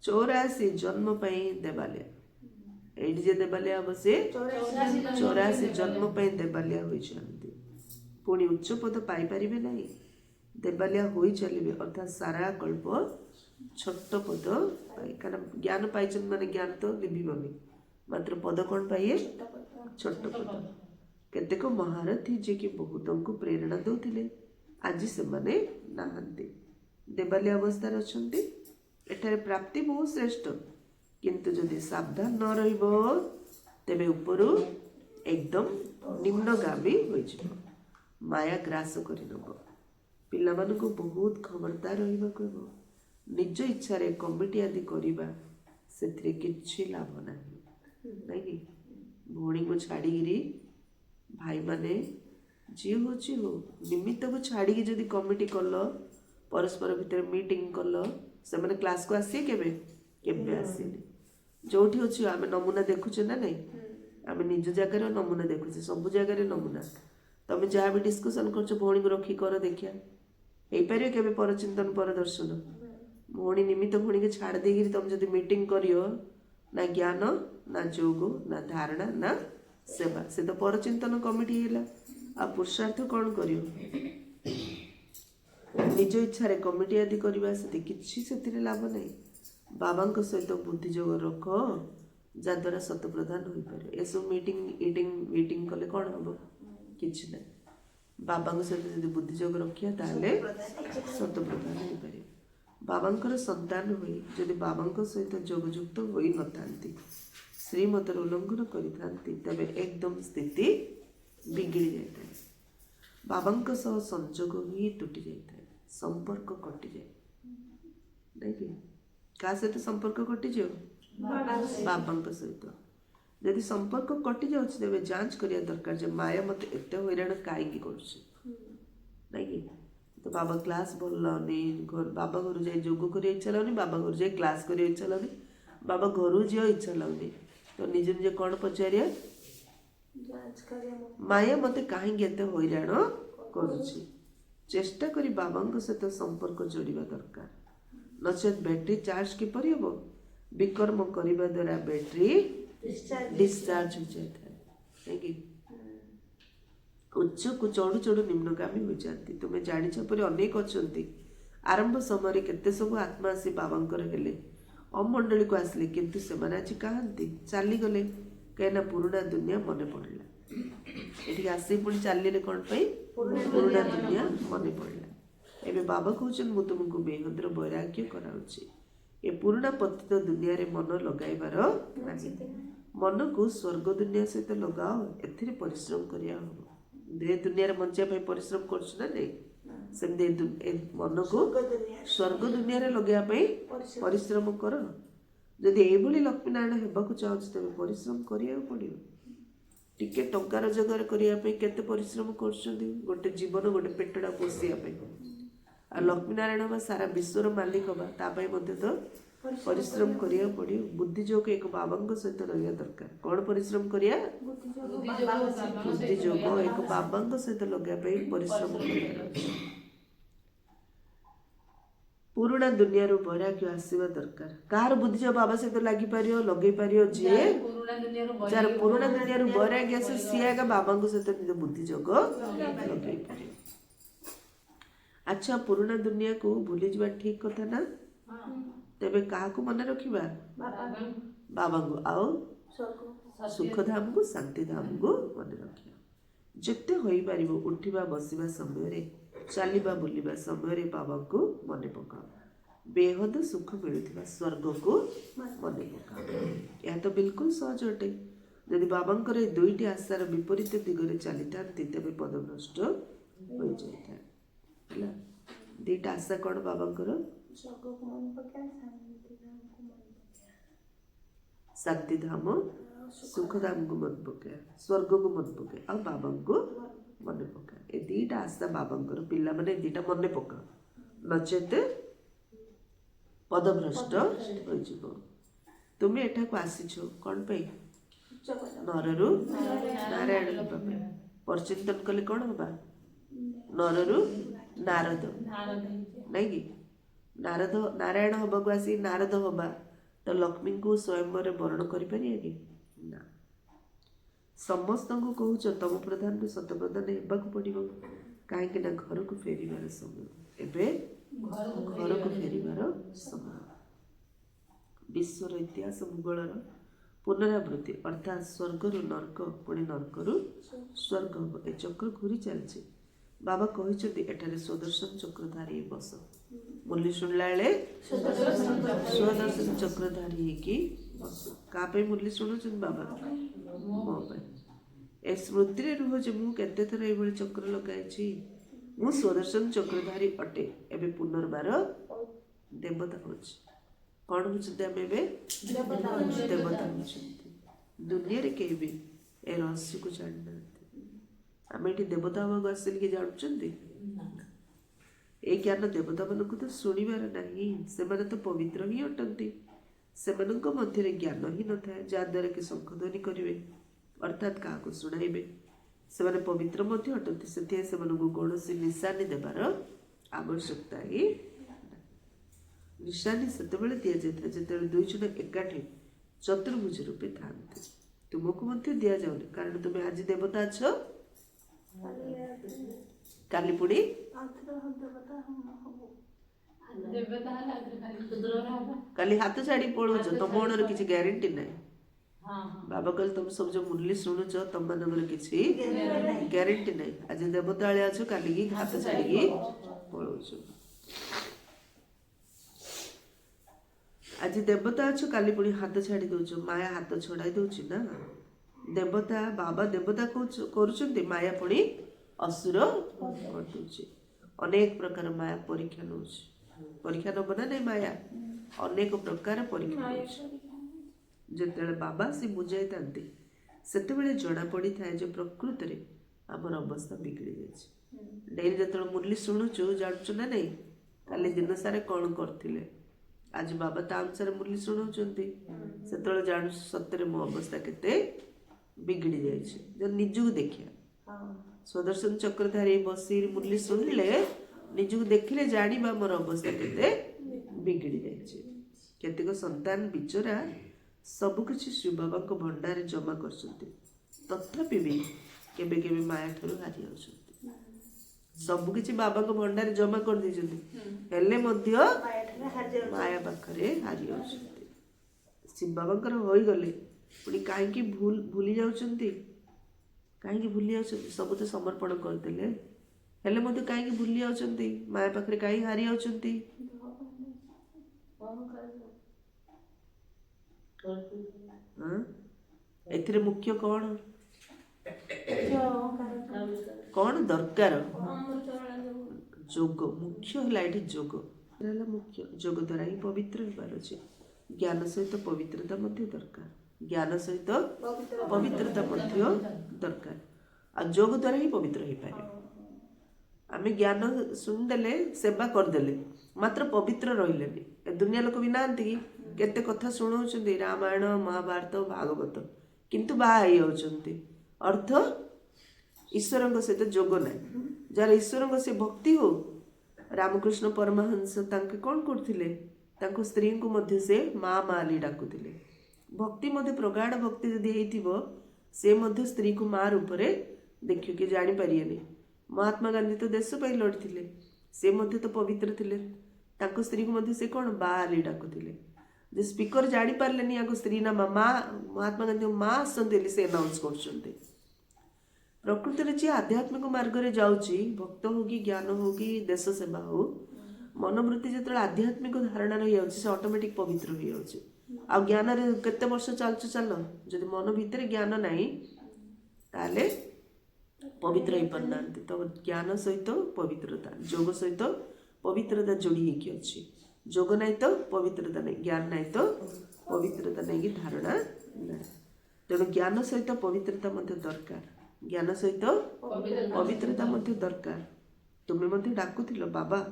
84 ଜନ୍ମ ପାଇଁ ଦେବାଲିଆ। ଏଇଠି ଯେ ଦେବାଲିଆ ହବ ସେ 84 ଜନ୍ମ ପାଇଁ ଦେବାଲିଆ ହୋଇଛନ୍ତି। ପୁଣି ଉଚ୍ଚ ପଦ ପାଇପାରିବେ ନାହିଁ, ଦେବାଲିଆ ହୋଇ ଚାଲିବେ। ଅର୍ଥାତ୍ ସାରା କଳ୍ପ ଛୋଟ ପଦ ପାଇ, କାରଣ ଜ୍ଞାନ ପାଇଛନ୍ତି ମାନେ ଜ୍ଞାନ ତ ଲିଭିବନି, ମାତ୍ର ପଦ କ'ଣ ପାଇବେ? ଛୋଟ ପଦ। କେତେକ ମହାରଥୀ ଯିଏକି ବହୁତଙ୍କୁ ପ୍ରେରଣା ଦେଉଥିଲେ ଆଜି ସେମାନେ ନାହାନ୍ତି, ଦେବାଲିଆ ଅବସ୍ଥାରେ ଅଛନ୍ତି। ଏଠାରେ ପ୍ରାପ୍ତି ବହୁତ ଶ୍ରେଷ୍ଠ, କିନ୍ତୁ ଯଦି ସାବଧାନ ନ ରହିବ ତେବେ ଉପରୁ ଏକଦମ ନିମ୍ନଗାମୀ ହୋଇଯିବ, ମାୟା ଗ୍ରାସ କରିନେବ। ପିଲାମାନଙ୍କୁ ବହୁତ ଖବରଦାର ରହିବାକୁ ହେବ। ନିଜ ଇଚ୍ଛାରେ କମିଟି ଆଦି କରିବା ସେଥିରେ କିଛି ଲାଭ ନାହିଁ, ନାଇଁକି? ଭଉଣୀକୁ ଛାଡ଼ିକିରି ଭାଇମାନେ ଯିଏ ହେଉଛି ହଉ, ନିମିତ୍ତକୁ ଛାଡ଼ିକି ଯଦି କମିଟି କଲ, ପରସ୍ପର ଭିତରେ ମିଟିଂ କଲ, ସେମାନେ କ୍ଲାସକୁ ଆସିବେ କେବେ? କେବେ ଆସିନି। ଯୋଉଠି ଅଛି ଆମେ ନମୁନା ଦେଖୁଛେ ନା ନାଇଁ? ଆମେ ନିଜ ଜାଗାରେ ନମୁନା ଦେଖୁଛେ, ସବୁ ଜାଗାରେ ନମୁନା। ତମେ ଯାହା ବି ଡିସ୍କସନ କରୁଛ ଭଉଣୀକୁ ରଖି କର, ଦେଖିଆ ହେଇପାରିବ କେବେ ପରଚିନ୍ତନ ପରଦର୍ଶନ? ଭଉଣୀ ନିମିତ୍ତ ଭଉଣୀକି ଛାଡ଼ି ଦେଇକିରି ତମେ ଯଦି ମିଟିଂ କରିବ, ନା ଜ୍ଞାନ ନା ଯୋଗ ନା ଧାରଣା ନା ସେବା, ସେ ତ ପରଚିନ୍ତନ କମିଟି ହେଲା। ଆଉ ପୁରୁଷାର୍ଥ କ'ଣ କରିବ? ନିଜ ଇଚ୍ଛାରେ କମିଟି ଆଦି କରିବା ସେଠି କିଛି ସେଥିରେ ଲାଭ ନାହିଁ। ବାବାଙ୍କ ସହିତ ବୁଦ୍ଧି ଯୋଗ ରଖ, ଯାଦ୍ୱାରା ସତ ପ୍ରଦାନ ହୋଇପାରିବ। ଏସବୁ ମିଟିଂ କଲେ କ'ଣ ହବ? କିଛି ନାହିଁ। ବାବାଙ୍କ ସହିତ ଯଦି ବୁଦ୍ଧି ଯୋଗ ରଖିବା ତାହେଲେ ସତ ପ୍ରଦାନ ହୋଇପାରିବ। ବାବାଙ୍କର ସନ୍ତାନ ହୋଇ ଯଦି ବାବାଙ୍କ ସହିତ ଯୋଗଯୁକ୍ତ ହୋଇନଥାନ୍ତି, ଶ୍ରୀମତର ଉଲ୍ଲଂଘନ କରିଥାନ୍ତି, ତେବେ ଏକଦମ ସ୍ଥିତି ବିଗିଡ଼ି ଯାଇଥାଏ। ବାବାଙ୍କ ସହ ସଂଯୋଗ ହିଁ ତୁଟି ଯାଇଥାଏ, ସମ୍ପର୍କ କଟିଯାଏ, ନାଇଁକି? କାହା ସହିତ ସମ୍ପର୍କ କଟିଯିବ? ବାବାଙ୍କ ସହିତ। ଯଦି ସମ୍ପର୍କ କଟିଯାଉଛି ତେବେ ଯାଞ୍ଚ କରିବା ଦରକାର ଯେ ମାୟା ମୋତେ ଏତେ ହଇରାଣ କାହିଁକି କରୁଛି, ନାଇଁକି? ତ ବାବା କ୍ଲାସ୍ ଭଲ ଲାଗୁନି, ବାବା ଘରୁ ଯାଇ ଯୋଗ କରିବା ଇଚ୍ଛା ଲାଗୁନି, ବାବା ଘରୁ ଯାଇ କ୍ଲାସ୍ କରିବା ଇଚ୍ଛା ଲାଗୁନି, ବାବା ଘରୁ ଯିବା ଇଚ୍ଛା ଲାଗୁନି। ତ ନିଜେ ନିଜେ କ'ଣ ପଚାରିବା? ମାୟା ମୋତେ କାହିଁକି ଏତେ ହଇରାଣ କରୁଛି? ଚେଷ୍ଟା କରି ବାବାଙ୍କ ସହିତ ସମ୍ପର୍କ ଯୋଡ଼ିବା ଦରକାର, ନଚେତ୍ ବ୍ୟାଟେରୀ ଚାର୍ଜ କିପରି ହେବ? ବିକର୍ମ କରିବା ଦ୍ୱାରା ବ୍ୟାଟେରୀ ଡିସଚାର୍ଜ ହୋଇଯାଇଥାଏ, ନାଇଁକି? ଉଚ୍ଚକୁ ଚଢ଼ୁ ଚଢ଼ୁ ନିମ୍ନଗାମୀ ହୋଇଯାନ୍ତି। ତୁମେ ଜାଣିଛ ପରି ଅନେକ ଅଛନ୍ତି। ଆରମ୍ଭ ସମୟରେ କେତେ ସବୁ ଆତ୍ମା ଆସି ବାବାଙ୍କର ହେଲେ, ଅମଣ୍ଡଳୀକୁ ଆସିଲେ, କିନ୍ତୁ ସେମାନେ ଆଜି କାହାନ୍ତି? ଚାଲିଗଲେ, କାହିଁକିନା ପୁରୁଣା ଦୁନିଆ ମନେ ପଡ଼ିଲା। ଏଠିକି ଆସି ପୁଣି ଚାଲିଲେ କ'ଣ ପାଇଁ? ପୁରୁଣା ଦୁନିଆ ମନେ ପଡ଼ିଲା। ଏବେ ବାବା କହୁଛନ୍ତି ମୁଁ ତୁମକୁ ବେହଦର ବୈରାଗ୍ୟ କରାଉଛି। ଏ ପୁରୁଣା ପତିତ ଦୁନିଆରେ ମନ ଲଗାଇବାର ନାହିଁ। ମନକୁ ସ୍ୱର୍ଗ ଦୁନିଆ ସହିତ ଲଗାଅ, ଏଥିରେ ପରିଶ୍ରମ କରିବା ହବ। ଏ ଦୁନିଆରେ ବଞ୍ଚିବା ପାଇଁ ପରିଶ୍ରମ କରୁଛୁ ନା ନାଇଁ, ସେମିତି ଏ ମନକୁ ସ୍ୱର୍ଗ ଦୁନିଆରେ ଲଗେଇବା ପାଇଁ ପରିଶ୍ରମ କର। ଯଦି ଏଇଭଳି ଲକ୍ଷ୍ମୀନାରାୟଣ ହେବାକୁ ଚାହୁଁଛି ତେବେ ପରିଶ୍ରମ କରିବାକୁ ପଡ଼ିବ। ଟିକେ ଟଙ୍କା ରୋଜଗାର କରିବା ପାଇଁ କେତେ ପରିଶ୍ରମ କରୁଛନ୍ତି, ଗୋଟେ ଜୀବନ ଗୋଟେ ପେଟଟା ପୋଷିବା ପାଇଁ। ଆଉ ଲକ୍ଷ୍ମୀନାରାୟଣ ବା ସାରା ବିଶ୍ୱର ମାଲିକ ବା ତା ପାଇଁ ମଧ୍ୟ ତ ପରିଶ୍ରମ କରିବାକୁ ପଡ଼ିବ। ବୁଦ୍ଧି ଯୋଗ ଏକ ବାବାଙ୍କ ସହିତ ରହିବା ଦରକାର। କ'ଣ ପରିଶ୍ରମ କରିବା? ବୁଦ୍ଧି ଯୋଗ ଏକ ବାବାଙ୍କ ସହିତ ଲଗେଇବା ପାଇଁ ପରିଶ୍ରମ କରିବାର ଅଛି। ପୁରୁଣା ଦୁନିଆରୁ ବୈରାଗ୍ୟ ଆସିବା ଦରକାର। କାହାର ବୁଦ୍ଧି ଯୋଗ ବାବା ସହିତ ଲାଗିପାରିବ, ଲଗେଇ ପାରିବ? ଯିଏ ଯାହାର ପୁରୁଣା ଦୁନିଆରୁ ବୈରାଗ୍ୟ ଆସେ ସିଏ ଆଗ ବାବାଙ୍କ ସହିତ ନିଜ ବୁଦ୍ଧି ଯୋଗ ଲଗେଇ ପାରିବ। ଆଚ୍ଛା, ପୁରୁଣା ଦୁନିଆକୁ ଭୁଲିଯିବା ଠିକ କଥା ନା? ତେବେ କାହାକୁ ମନେ ରଖିବା? ବାବାଙ୍କୁ। ଆଉ ସୁଖଧାମକୁ, ଶାନ୍ତିଧାମକୁ ମନେ ରଖିବା। ଯେତେ ହୋଇପାରିବ ଉଠିବା ବସିବା ସମୟରେ, ଚାଲିବା ବୁଲିବା ସମୟରେ ବାବାଙ୍କୁ ମନେ ପକାଅ। ବେହଦ ସୁଖ ମିଳୁଥିବା ସ୍ୱର୍ଗକୁ ମନେ ପକାଅ। ଏହା ତ ବିଲକୁଲ ସହଜ ଅଟେ। ଯଦି ବାବାଙ୍କର ଏ ଦୁଇଟି ଆଶାର ବିପରୀତ ଦିଗରେ ଚାଲିଥାନ୍ତି ତେବେ ପଦଭ୍ରଷ୍ଟ ହୋଇଯାଇଥାଏ। ହେଲା, ଦୁଇଟା ଆଶା କ'ଣ ବାବାଙ୍କର? ଶାନ୍ତିଧାମ, ସୁଖଧାମକୁ ମନେ ପକାଏ, ସ୍ୱର୍ଗକୁ ମନେ ପକାଏ, ଆଉ ବାବାଙ୍କୁ ମନେ ପକାଏ। ଏ ଦୁଇଟା ଆଶା ବାବାଙ୍କର। ପିଲାମାନେ ଏ ଦୁଇଟା ମନେ ପକାଅ, ନଚେତ ପଦଭ୍ରଷ୍ଟ ହୋଇଯିବ। ତୁମେ ଏଠାକୁ ଆସିଛ କ'ଣ ପାଇଁ? ନରରୁ ନାରାୟଣ ହେବା ପାଇଁ। ପରିଚିନ୍ତନ କଲେ କ'ଣ ହବା? ନରରୁ ନାରଦ, ନାଇଁ କି? ନାରଦ ନାରାୟଣ ହବାକୁ ଆସି ନାରଦ ହବା ତ ଲକ୍ଷ୍ମୀଙ୍କୁ ସ୍ୱୟଂବରରେ ବରଣ କରିପାରିବେ କି? ନା। ସମସ୍ତଙ୍କୁ କହୁଛ ତମ ପ୍ରଧାନରୁ ସତ ପ୍ରଧାନ ହେବାକୁ ପଡ଼ିବ। କାହିଁକି ନା ଘରକୁ ଫେରିବାର ସମୟ। ଏବେ ଘରକୁ ଫେରିବାର ସମୟ। ବିଶ୍ୱର ଇତିହାସ ଭୂଗୋଳର ପୁନରାବୃତ୍ତି, ଅର୍ଥାତ୍ ସ୍ୱର୍ଗରୁ ନର୍କ, ପୁଣି ନର୍କରୁ ସ୍ୱର୍ଗ ହେବ। ଏ ଚକ୍ର ଘୁରି ଚାଲିଛି। ବାବା କହିଛନ୍ତି ଏଠାରେ ସ୍ୱଦର୍ଶନ ଚକ୍ରଧାରୀ ବସ। ମୁରଲି ଶୁଣିଲା ବେଳେ ସ୍ୱଦର୍ଶନ ଚକ୍ରଧାରୀ ହେଇକି ବସ। କାହା ପାଇଁ ମୁରଲି ଶୁଣୁଛନ୍ତି ବାବା? ମୋ ପାଇଁ। ଏ ସ୍ମୃତିରେ ରୁହ ଯେ ମୁଁ କେତେଥର ଏଇଭଳି ଚକ୍ର ଲଗାଇଛି। ମୁଁ ସ୍ୱଦର୍ଶନ ଚକ୍ରଧାରୀ ଅଟେ। ଏବେ ପୁନର୍ବାର ଦେବତା ହେଉଛି। କ'ଣ ହେଉଛନ୍ତି ଆମେ ଏବେ? ଦେବତା ହେଉଛନ୍ତି। ଦୁନିଆରେ କେହି ବି ଏ ରହସ୍ୟକୁ ଜାଣିନାହାନ୍ତି। ଆମେ ଏଠି ଦେବତା ହେବାକୁ ଆସିଲେ କି ଜାଣୁଛନ୍ତି? ଏଇ ଜ୍ଞାନ ଦେବତାମାନଙ୍କୁ ତ ଶୁଣିବାର ନାହିଁ। ସେମାନେ ତ ପବିତ୍ର ହିଁ ଅଟନ୍ତି। ସେମାନଙ୍କ ମଧ୍ୟରେ ଜ୍ଞାନ ହିଁ ନଥାଏ ଯାହାଦ୍ୱାରା କି ଶଙ୍ଖଧ୍ୱନି କରିବେ, ଅର୍ଥାତ୍ କାହାକୁ ଶୁଣାଇବେ। ସେମାନେ ପବିତ୍ର ମଧ୍ୟ ଅଟନ୍ତି। ସେଥିପାଇଁ ସେମାନଙ୍କୁ କୌଣସି ନିଶାନି ଦେବାର ଆବଶ୍ୟକତା ହିଁ ନାହିଁ। ନିଶାନି ସେତେବେଳେ ଦିଆଯାଇଥାଏ ଯେତେବେଳେ ଦୁଇ ଜଣ ଏକାଠି ଚତୁର୍ଭୁଜ ରୂପେ ଥାନ୍ତି। ତୁମକୁ ମଧ୍ୟ ଦିଆଯାଉନି, କାରଣ ତୁମେ ଆଜି ଦେବତା ଅଛ, କାଲି ପୁଣି କାଲି ହାତ ଛାଡ଼ି ପଳଉଛ। ତମ ମନର କିଛି ଗ୍ୟାରେଣ୍ଟି ନାହିଁ। ବାବା କହିଲେ ତମେ ସବୁ ଯୋଉ ମୁରଲି ଶୁଣୁଛ ତମମାନଙ୍କର କିଛି ଗ୍ୟାରେଣ୍ଟି ନାହିଁ। ଆଜି ଦେବତା ଆଳିଆ ଅଛ, କାଲିକି ହାତ ଛାଡ଼ିକି ପଳଉଛ। ଆଜି ଦେବତା ଅଛ, କାଲି ପୁଣି ହାତ ଛାଡ଼ି ଦଉଛ। ମାୟା ହାତ ଛଡ଼ାଇ ଦଉଛି ନା। ଦେବତା ବାବା ଦେବତା କରୁଛନ୍ତି, ମାୟା ପୁଣି ଅସୁର କରିଦଉଛି। ଅନେକ ପ୍ରକାର ମାୟା ପରୀକ୍ଷା ନେଉଛି। ପରୀକ୍ଷା ନେବ ନା ନାଇଁ? ମାୟା ଅନେକ ପ୍ରକାର ପରୀକ୍ଷା ନେଉଛି। ଯେତେବେଳେ ବାବା ସେ ବୁଝାଇଥାନ୍ତି ସେତେବେଳେ ଜଣାପଡ଼ିଥାଏ ଯେ ପ୍ରକୃତରେ ଆମର ଅବସ୍ଥା ବିଗିଡ଼ି ଯାଇଛି। ଡେଲି ଯେତେବେଳେ ମୁରଲି ଶୁଣୁଛୁ ଜାଣୁଛୁ ନା ନାଇଁ କାଲି ଦିନ ସାରା କ'ଣ କରିଥିଲେ। ଆଜି ବାବା ତା ଅନୁସାରେ ମୁରଲି ଶୁଣାଉଛନ୍ତି। ସେତେବେଳେ ଜାଣୁଛୁ ସତରେ ମୋ ଅବସ୍ଥା କେତେ ବିଗିଡ଼ି ଯାଇଛି। ଯଦି ନିଜକୁ ଦେଖିବା, ସ୍ୱଦର୍ଶନ ଚକ୍ରଧାରୀ ବସି ମୁରଲି ଶୁଣିଲେ ନିଜକୁ ଦେଖିଲେ ଜାଣିବା ମୋର ଅବସ୍ଥା କେତେ ବିଗିଡ଼ି ଯାଇଛି। କେତେକ ସନ୍ତାନ ବିଚରା ସବୁକିଛି ଶ୍ରୀ ବାବାଙ୍କ ଭଣ୍ଡାରରେ ଜମା କରିଛନ୍ତି, ତଥାପି ବି କେବେ କେବେ ମାୟା ଠାରୁ ହାରି ଯାଉଛନ୍ତି। ସବୁକିଛି ବାବାଙ୍କ ଭଣ୍ଡାରରେ ଜମା କରିଦେଇଛନ୍ତି, ହେଲେ ମଧ୍ୟ ମାୟା ପାଖରେ ହାରି ଯାଉଛନ୍ତି। ଶିବ ବାବାଙ୍କର ହୋଇଗଲେ ପୁଣି କାହିଁକି ଭୁଲି ଯାଉଛନ୍ତି? କାହିଁକି ଭୁଲି ଯାଉଛନ୍ତି? ସବୁ ତ ସମର୍ପଣ କରିଦେଲେ, ହେଲେ ମଧ୍ୟ କାହିଁକି ଭୁଲି ଯାଉଛନ୍ତି? ମାୟା ପାଖରେ କାହିଁକି ହାରି ଯାଉଛନ୍ତି? एथिरे मुख्य कौन कौन दरकार जोग मुख्य है ये जोग है मुख्य जोग द्वारा ही पवित्र हो ज्ञान सहित पवित्रता मध्य दरकार ज्ञान सहित पवित्रता मध्य दरकार आ जोग द्वारा ही पवित्र हो पारे आम ज्ञान शुणिदेले सेवा करदेले मात्र पवित्र रही दुनिया लोक भी नाहंती कि केते कथा शुणाउछन्ती रामायण महाभारत भागवत किंतु बाहा अर्थ ईश्वर सहित जोग ना जार ईश्वर से भक्ति हो रामकृष्ण परमहंस तांके कौन करथिले तांको स्त्री को मध्य से माँ माली डाकुथिले भक्ति मध्य प्रगाढ़ भक्ति जदि हेइथिबो से मध्य स्त्री को माँ रूप रे देखियो कि जानि पारियेनी महात्मा गांधी तो देश पाई लड़थिले से मध्य तो पवित्र थिले तांको स्त्री को मध्य से कौन बाली डाकुथिले जे स्पीकर जानि पारलेनी आगो स्त्री ना माँ महात्मा गांधी माँ आसंती से अनाउंस करछन्ते प्रकृति रे जे आध्यात्मिक मार्ग रे जाउची भक्त हो कि ज्ञान हो कि देश सेवा हो मनोवृत्ति जो आध्यात्मिक धारणा रही जाउची से ऑटोमेटिक पवित्र हो जाउची आ ज्ञान रे केते वर्ष चलछ चल जदि मन भीतर ज्ञान नाही ताले पवित्र हो पारनांती तो ज्ञान सहित पवित्रता जोग सहित पवित्रता जोड़ी होकी अछि जोग नाही तो पवित्रता नहीं ज्ञान नाही तो पवित्रता नहीं कि धारणा नहीं तेणु ज्ञान सहित पवित्रता मध्य दरकार ज्ञान सहित पवित्रता मध्य दरकार तुम्हें मध्य डाकुथिल बाबा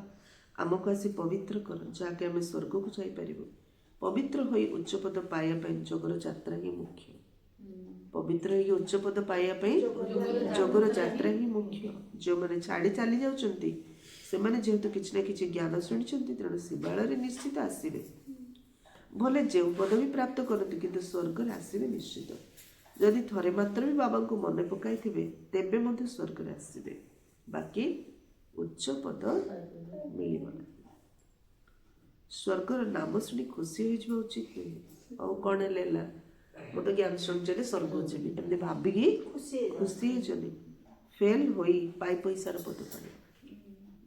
आमको आसी पवित्र कर जाके आम स्वर्ग को जाई परिबो पवित्र होई उच्च पद पाया पई जोगर यात्रा ही मुख्य पवित्र होई उच्च पद पाया पई जोगर यात्रा ही मुख्य जो माने छाड़ी चली जाउचंती से माने जेहेतु किछि ना किछि ज्ञान शुनिचंती तेणु शिवाल रे निश्चित आसीबे भले जे पदवी प्राप्त करती किंतु स्वर्ग रे आसीबे निश्चित जदि थरे मात्र भी बाबा को मन पकाई तेबे मध्य स्वर्ग रे आसीबे बाकी उच्च पद मिलिबो ना स्वर्गर नाम शुणी खुशी हो उचित नुहे और कौन लेला मो तो ज्ञान शुणी स्वर्ग जीवी एमती भाविकी खुशी होनी फेल होई पाई पैसार पद पाए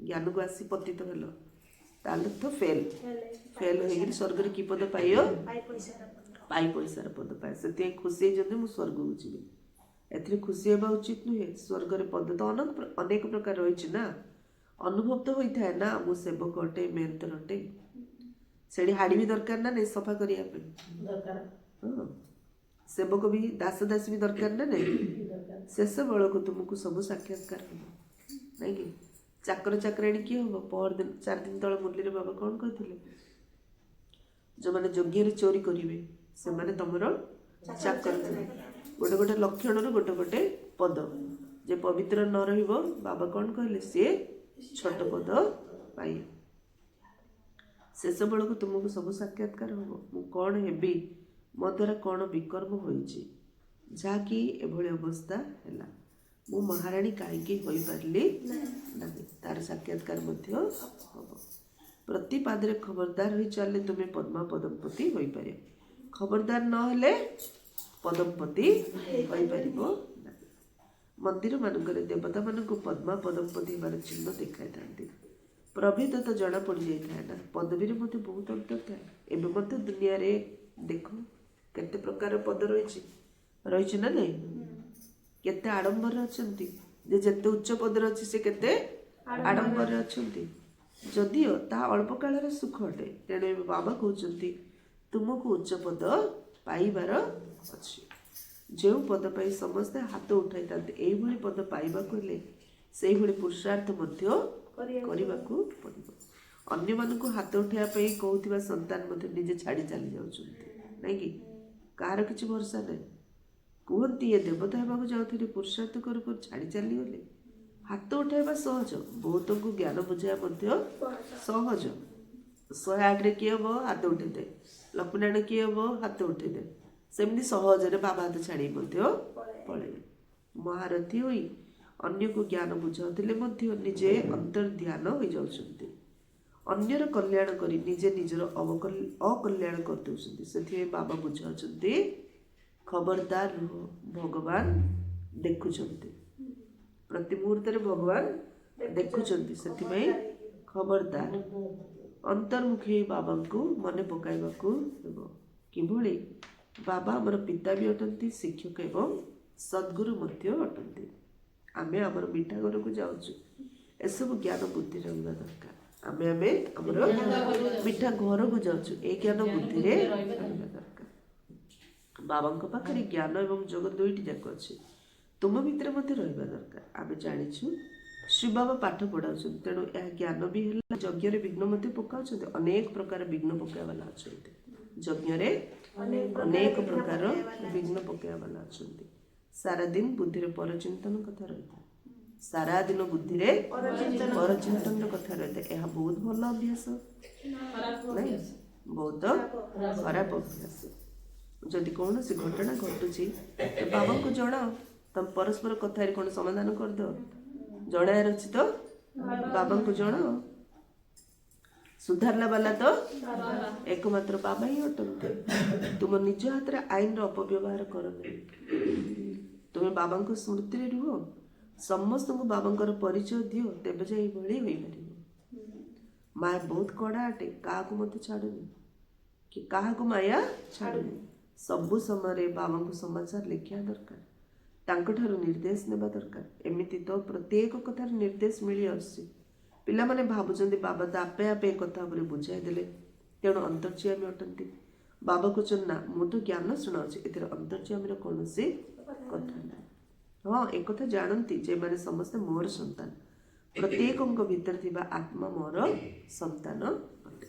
ज्ञान को आसी पतित हेल ताले तो फेल फेल हो स्वर्ग की पद पाइयो पाई पैसार पद पाए से खुशी होती मुझे स्वर्ग को जीवी एथि खुशी होगा उचित नुहे स्वर्ग रे पद तो अनेक प्रकार रही ना अनुभव तो होता है ना मु सेवक अटे मेहनतर अटे से हाड़ी भी दरकार ना नहीं सफा करने सेवक भी दास दासी भी दरकार ना नहीं शेष बल को तुमको सब साक्षात्कार नहीं कि चाकर चाकराणी किए हम पर दिन 4 दिन तले मुरली बाबा कौन कहते जो मैंने यज्ञ चोरी करेंगे से माने तुमर चाकर गोटे गोटे लक्षण गोटे गोटे पद जे पवित्र न रहिबो बाबा कौन कहले सी छोट पद पाई शेष बेल को तुमको सब साक्षात्कार हम मु कौन हेबी मो द्वारा कौन विकर्म होइछि जाकि एभଳି अवस्था हैला मु महारानी काईकी होई पारली नहीं तार साक्षात्कार मध्य हम प्रति पादरे खबरदार होई चले तुम्हें पद्मा पदमपति होई पारे खबरदार न हेले पदमपति होई परिबो मंदिर मानकरे देवता मानक पद्मा पदमपति हमारे चिन्ह देखा था प्रभेद तो जना पड़ जाए ना पदवी मत बहुत अंतर थाए एवं मत दुनिया रे देखो केते प्रकार पद रही ना नहीं केते आडंबर अच्छी जेते उच्च पदर अच्छी से केते आडंबर अच्छी जदिओ ता अल्प काल सुख अटे तेणे बाबा कहते तुमको उच्च पद पाइबार अच्छी जो पद पाई समस्ते हाथ उठाई था यही पद पाइबाक हेले से पुरुषार्थ करने पड़ो अन्य मानक हाथ उठाइबा कहूथिबा संतान निजे छाड़ी चली जाउछन्ति नहीं कि कार किछि भरोसा नहीं कहते ये देवता होगा जाऊे पुरुषार्थ कर छाड़ी चली गले हाथ उठाइबा सहज बहुत को ज्ञान बुझाइबा सहज 108 किए हम हाथ उठेदे लक्ष्मीनारायण किए हम हाथ उठेदे सेमती सहज बाबा हाथ छाड़ी पड़े महारथी होई अन्य को ज्ञान बुझाउथिले निजे अंतर ध्यान हो जाउछन्ति अन्यर कल्याण करी निजे निजर अकल्याण कर दउछन्ति सेथि बाबा बुझाउछन्ति खबरदार रहो भगवान देखुछन्ति प्रति मुहूर्त रे भगवान देखुछन्ति सेथि खबरदार अंतर्मुखी बाबा को मन पकाइबाकू हेबो किभଳି बाबा आमर पिता भी अटंती, शिक्षक एवं सद्गुरु मध्य अटंती। आमे आमर मीठा घर को जाऊँ, एसबू ज्ञान बुद्धि रहा दरकार। आमे आमे आमर मीठा घर को जाऊँ, ए ज्ञान बुद्धि रहा दरकार। बाबा पाखे ज्ञान एवं जगत दुईटी जाक अच्छे, तुम भितर मध्य रहा दरकार। आम जाचु शिव बाबा पाठ पढ़ाऊँ, तेणु यह ज्ञान भी है। यज्ञ विघ्न मध्य पकाउं, अनेक प्रकार विघ्न पकावाला अच्छा यज्ञ अनेक प्रकार विघ्न पकावाला अच्छा। सारा दिन बुद्धि परचिंतन कथा रही है, सारा दिन बुद्धि परचिंतन कथा रही है। यह बहुत भल अभ्यास नहीं, बहुत खराब अभ्यास। जदि कौन सी घटना घटुची तो बाबा को जनाओ, तुम परस्पर कथा कौन समाधान करदो, जनार अच्छी तो बाबा को जनाओ। सुधारला वाला तो एकमात्र बाबा ही अटंते। तुम निज हाथ में आईन अपव्यवहार कर नहीं, तुम्हें बाबा को स्मृति रुह, समस्त को बाबा परिचय दियो, तेज जा माया बहुत कड़ा अटे, क्या मत छाड़ुनी कि क्या माया छाड़ुनी। सबु समय बाबा को समाचार लिखा दरकार, तांकठारु निर्देश नेबा दरकार। एमिति तो प्रत्येक कथार निर्देश मिली आसी। पिला माने भाबुचंदी बाबा तो आपे आपे कथा उपरे बुझाई देले, तेणु अंतर्यामी अटंती। बाबा को ना मु तो ज्ञान शुणाऊँ, ए अंतर्यामी कौन सी कथा ना। हाँ, एक कथा जानती जे माने समस्ते मोर संतान, प्रत्येक भीतर थिबा आत्मा मोर संतान अटे।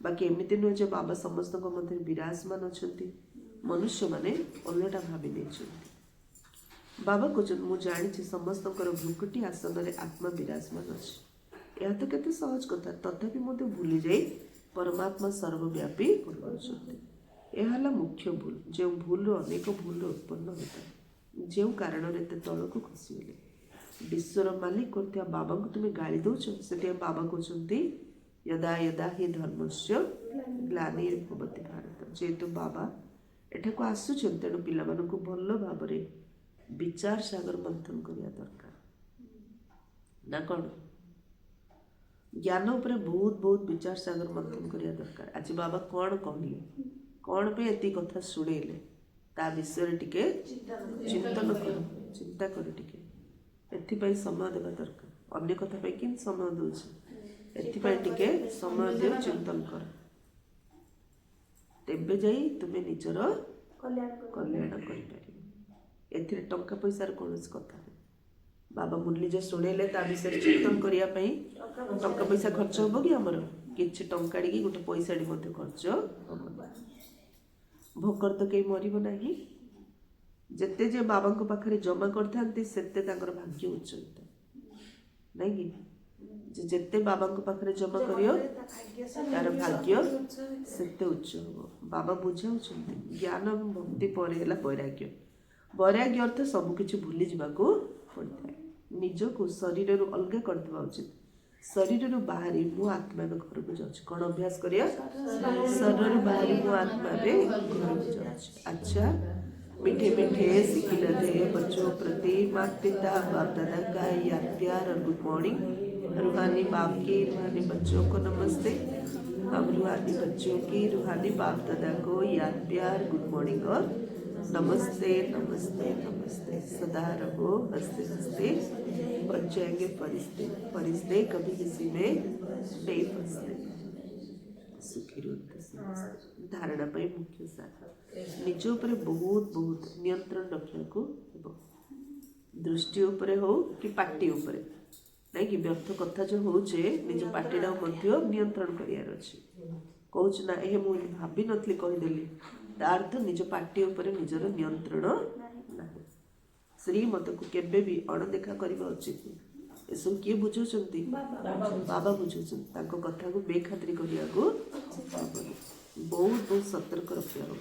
बाकी एमिति नुहे जे बाबा समस्त मध्य विराजमान अछंती, मनुष्य माने ओलटा भाबी नेछंती। बाबा कहते मु जानी समस्त भ्रुकुटी आसन में आत्मा विराजमान अच्छे। यह तो केते सहज कथा, तथापि मत भूली जाई परमात्मा सर्वव्यापी यह मुख्य भूल। जो भूल अनेक भूल उत्पन्न होता है, जो कारण तल को खसीगले विश्वर मालिक करते बाबा को तुम्हें गाड़ी दौच, से बाबा कहते यदा यदा ही धर्मस्य ग्लानिर्भवति भारत। जेहेतु बाबा एठाक आसुचन, तेणु पिला भल भाव विचार सागर मंथन करिया दरकार ना कौन ज्ञान उपर बहुत बहुत विचार सागर मंथन करिया दरकार। आज बाबा कौन कहले, कौन पे एति कथा शुणेले, ता विषय टिके चिंतन कर, चिंता कर टिके। एथिपाई समय देवा दरकार, अन्य कथा पे कि समय दउछ, एथिपाई टिके समय दियो, चिंतन कर, तेबे जाई तुमे निजर कल्याण करिपार। एथिरे टंका पैसार कौन कथा नहीं। बाबा मुरली जो शुणेले ता विषय चिंतन करने टंका पैसा खर्च हम कि आमर कि टाड़ी गोटे पैसा खर्च हम। भोकर तो कहीं मरब ना, जिते जे बाबा पाखे जमा करते भाग्य उच्च होता नहीं कि जिते बाबा पाखे जमा कर तार भाग्य सेते उच्च हम। बाबा बुझाऊँ ज्ञान भक्ति पर वैराग्य। वैराग्य अर्थ सबकि भूली जावाक पड़ता है, निजक शरीर अलग करदेवा उचित। शरीर बाहरी मु आत्मा घर को जाऊँ, कौन अभ्यास करिया शरीर बाहरी मु आत्मा घर को जाऊँ। अच्छा, मीठे मीठे सिखिल थे बच्चों प्रति माता पिता बाप दादा का याद प्यार और गुड मॉर्निंग। रूहानी बाप की रूहानी बच्चों को नमस्ते। हम रूहानी बच्चों की रूहानी बाप दादा को याद प्यार गुड मॉर्निंग और नमस्ते नमस्ते नमस्ते। सदा रहो हंसते हंसते, बच जाएंगे फरिश्ते फरिश्ते, कभी किसी में नहीं फंसते। सुखी रूप धारणा पर मुख्य सार निज उपर बहुत बहुत नियंत्रण रखा को दृष्टि उपरे हो कि पार्टी उपरे नहीं कि व्यर्थ कथा जो होचे निज पार्टीटा मध्य नियंत्रण करियार अछि। कहूँ ना ये मुझे भाभी नथली कहीदेली, तार अर्थ निज पार्टी उपरे निजर नियंत्रण ना। श्रीमत को केबे भी अणदेखा करबा उचित नहीं। एसबू किए बुझाउछंती, बाबा बुझाउछंती, तांको कथा को बेखातिरी करिया को बहुत बहुत सतर्क रखिया हो।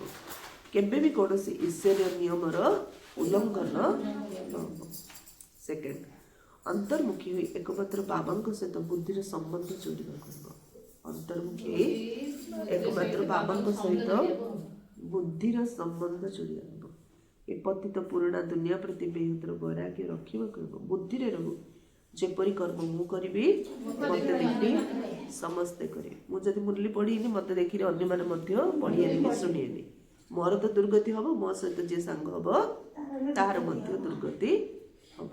केबे भी कौन से ईश्वरीय नियमर उल्लंघन न। सेकेंड, अंतर्मुखी हुई एकमात्र बाबा सहित बुद्धिर संबंध जोड़वा कर। अंतर्मुखी एकमात्र बाबा सहित बुद्धिर संबंध जोड़वा। ए पतित पुराणा दुनिया प्रति बेहतर वैराग्य रखा कर। बुद्धि रहू जेपरी कर्म मु करी मत देखी समस्ते करें। मुझे मुरली पढ़ी मत देखी अन्य मैंने पढ़िए शुणिए। मोर तो दुर्गति हम मो सहित जी सांग हम तार मध्य दुर्गति हम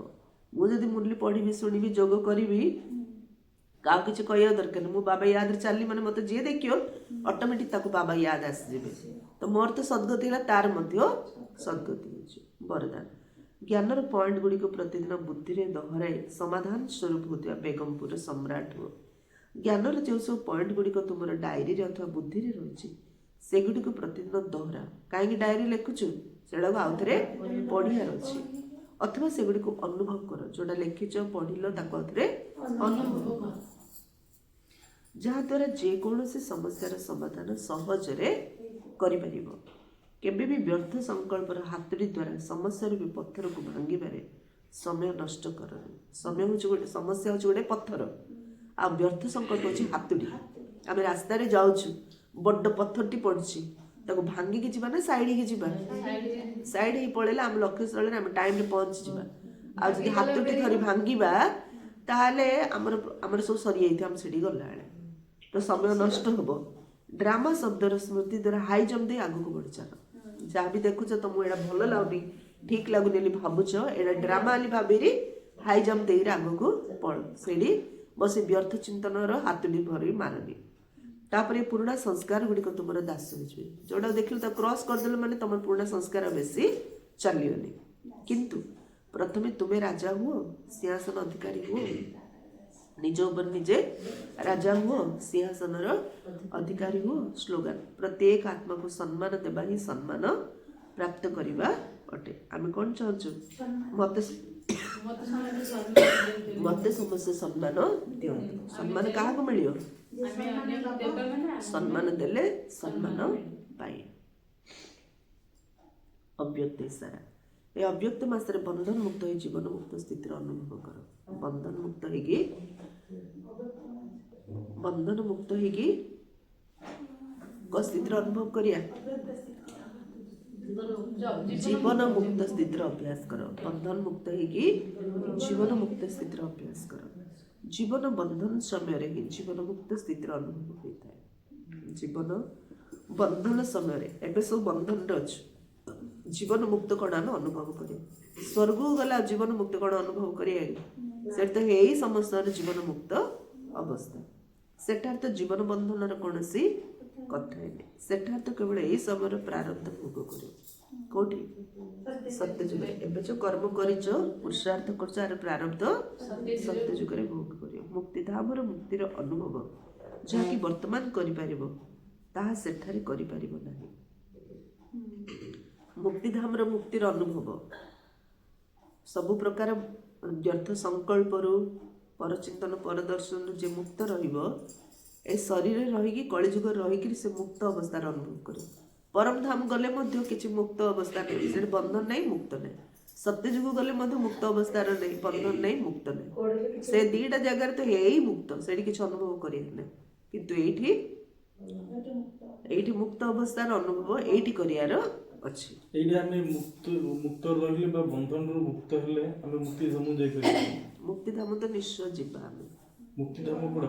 मुझे मुरली पढ़ी शुणी जोग करी क्या किसी कह दरकार नहीं। मो बाबा याद चलनी मैंने मत जी देखियो ऑटोमेटिक ताको बाबा याद आसीजे। तो मोर तो सद्गति है तार मध्य सद्गति हो वरदान। ज्ञानर पॉइंट गुड़िक प्रतिदिन बुद्धि में दोहराई समाधान स्वरूप होता बेगमपुर सम्राट हो। ज्ञानर जो सब पॉइंट गुड़िक तुम डायरी अथवा बुद्धि में रही से गुड़िक प्रतिदिन दोहरा कहीं डायरी लिखुचु से आउ थे पढ़ियार अच्छी अथवा से गुड़िक अनुभव कर जोटा लिखिच पढ़िल आउे अनुभव कर जहाद्वारा जेकोसी समस्यार समाधान सहजरे करिपरिबो। केबे भी व्यर्थ संकल्पर हातुड़ी द्वारा समस्या भी पत्थर को भांगिबारे समय नष्ट करनी। समय हूँ गोटे समस्या हूँ गोटे पत्थर आ व्यर्थ संकल्प हूँ हातुड़ी। आम रास्त जाऊँ बड़ पत्थरटी पड़ी ताको भांगिकी जीवा ना साइड ही जीवा साइड ही पड़ेला आम लक्ष्य स्थल में आम टाइम रे पहुँची जीवा। आज हातुड़ी थरी भांगिबा ताहले आमर सब सरी जाइए आम सेठी गला तो समय नष्ट हम। ड्रामा शब्दर स्मृति द्वारा हाई जम्प दे आगू बढ़ चल जहाँ भी देखुच तुमको यहाँ भल लगुनि ठीक लगुनि भावुच एटा ड्रामा भावी हाई जम्प दे आगू पड़ से बस व्यर्थ चिंतन हाथुड़ी भर मारनी। तापर पुराणा संस्कार गुड़िक तुम दास हो जोटा देख क्रॉस करदे मैंने तुम पुराणा संस्कार बेसी चलनी। किंतु प्रथमे तुम्हें राजा हुओ सिंहासन अधिकारी हुओ निज ऊपर निजे राजा हुओ सिंहासन अधिकारी हुओ। स्लोगान प्रत्येक आत्मा को सम्मान देवा ही सम्मान प्राप्त करवा अटे। आम कौन चाहूँ मत समस्त सम्मान दिंतु। सम्मान क्या मिल सम्मान देले सम्मान पाए। अव्यक्त इशारा ये अव्यक्त मासरे बंधन मुक्त हो जीवन मुक्त स्थिति अनुभव कर। बंधन मुक्त होगी स्थिति अनुभव करिया जीवन मुक्त स्थिति अभ्यास कर। बंधन मुक्त होगी जीवन मुक्त स्थिति अभ्यास कर। जीवन बंधन समय ही जीवन मुक्त स्थिति अनुभव होता है। जीवन बंधन समय एवं सब बंधन अच्छे जीवन मुक्त कण आम अनुभव करें। स्वर्ग गला जीवन मुक्त कण अनुभव करें तो यही समस्त जीवन मुक्त अवस्था। सेठार तो जीवन बंधन कौन सी कथा नहीं। सेठार तो केवल यही समय प्रारब्ध भोग कर कौटी सत्य जुग एवं जो कर्म कर पुरुषार्थ कर प्रारब्ध सत्य जुग भोग कर। मुक्तिधाम मुक्तिर अनुभव जहाँकि वर्तमान कर सेठारे करिपारिबो नाही। मुक्तिधाम मुक्तिर अनुभव सबु प्रकार व्यर्थ संकल्प परचिंतन परदर्शन जे मुक्त ए शरीर रही कलिजुग रही से मुक्त अवस्थार अनुभव करे। परम धाम गले किसी मुक्त अवस्था नहीं से बंधन नहीं मुक्त नहीं। सत्यजुग गले मुक्त अवस्थार नहीं बंधन नहीं मुक्त नहीं। से दीटा जगार तो यही मुक्त से किसी अनुभव करें किंतु ये मुक्त अवस्थार अनुभव ये कर अच्छी। एइडा हमें मुक्त रहिले बा बंधन रो मुक्त हेले हमें मुक्ति धाम जाई करियो। मुक्ति धाम तो निश्चय जीवा हमें। मुक्ति धाम कोडा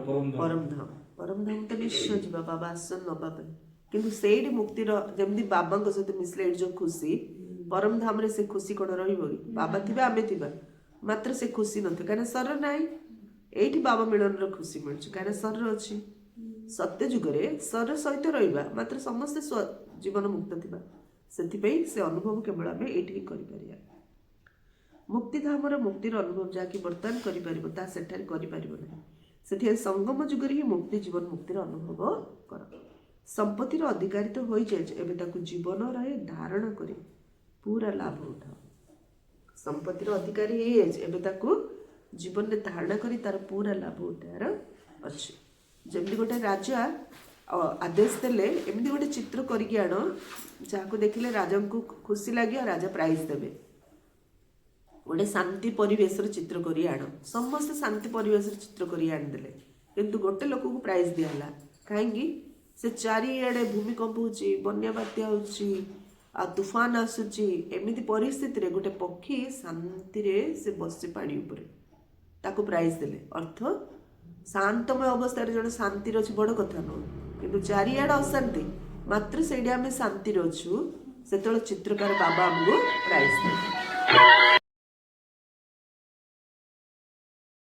परम धाम तो निश्चय जीवा बाबा आसन नबा पे। किंतु सेडी मुक्तिर जेमदी बाबा को सहित मिसले जो खुशी परम धाम रे से खुशी कोन रहिबो कि बाबा थिबा आमे थिबा मात्र से खुशी नथे कारण सर नाही। एठी बाबा मिलन रो खुशी मिलछ कारण सर अछि। सत्य जुग रे सर सहित रहिबा मात्र समस्त जीवन मुक्त थिबा से अनुभव केवल आम ये कर। मुक्तिधाम मुक्तिर अनुभव जहाँकि बर्तमान कर संगम जुगर ही मुक्ति जीवन मुक्तिर अनुभव कर। संपत्तिर अधिकारी तो हो जाए जीवन रहे धारण कर पूरा लाभ उठाओ। संपत्तिर अधिकारी जीवन में धारणा कर तार पूरा लाभ उठार अच्छे। जमी गोटे राजा आदेश देले एमती गोटे चित्र करके आण जहाँ देखिले राजा को खुशी लगे राजा प्राइज देवे। गोटे शांति परिवेश चित्र कर आण समस्त शांति परिवेश चित्र कर आनीदे किंतु गोटे लोक को प्राइज दिहला कहीं से चारिआडे भूमिकंप हो बन्या बात्या हो तूफान आसूची एमती परिस्थिति गोटे पक्षी शांति से बसी पानी उपरे ताको प्राइज देले। अर्थ शांतमय अवस्था जन शांति अच्छी बड़ कथा नुह किंतु चारिआडे अशांति ମାତ୍ର ସେଇଠି ଆମେ ଶାନ୍ତିରେ ଅଛୁ ସେତେବେଳେ ଚିତ୍ରକାର ବାବା ଆମକୁ ପ୍ରାଇଜ୍ ଦେବେ।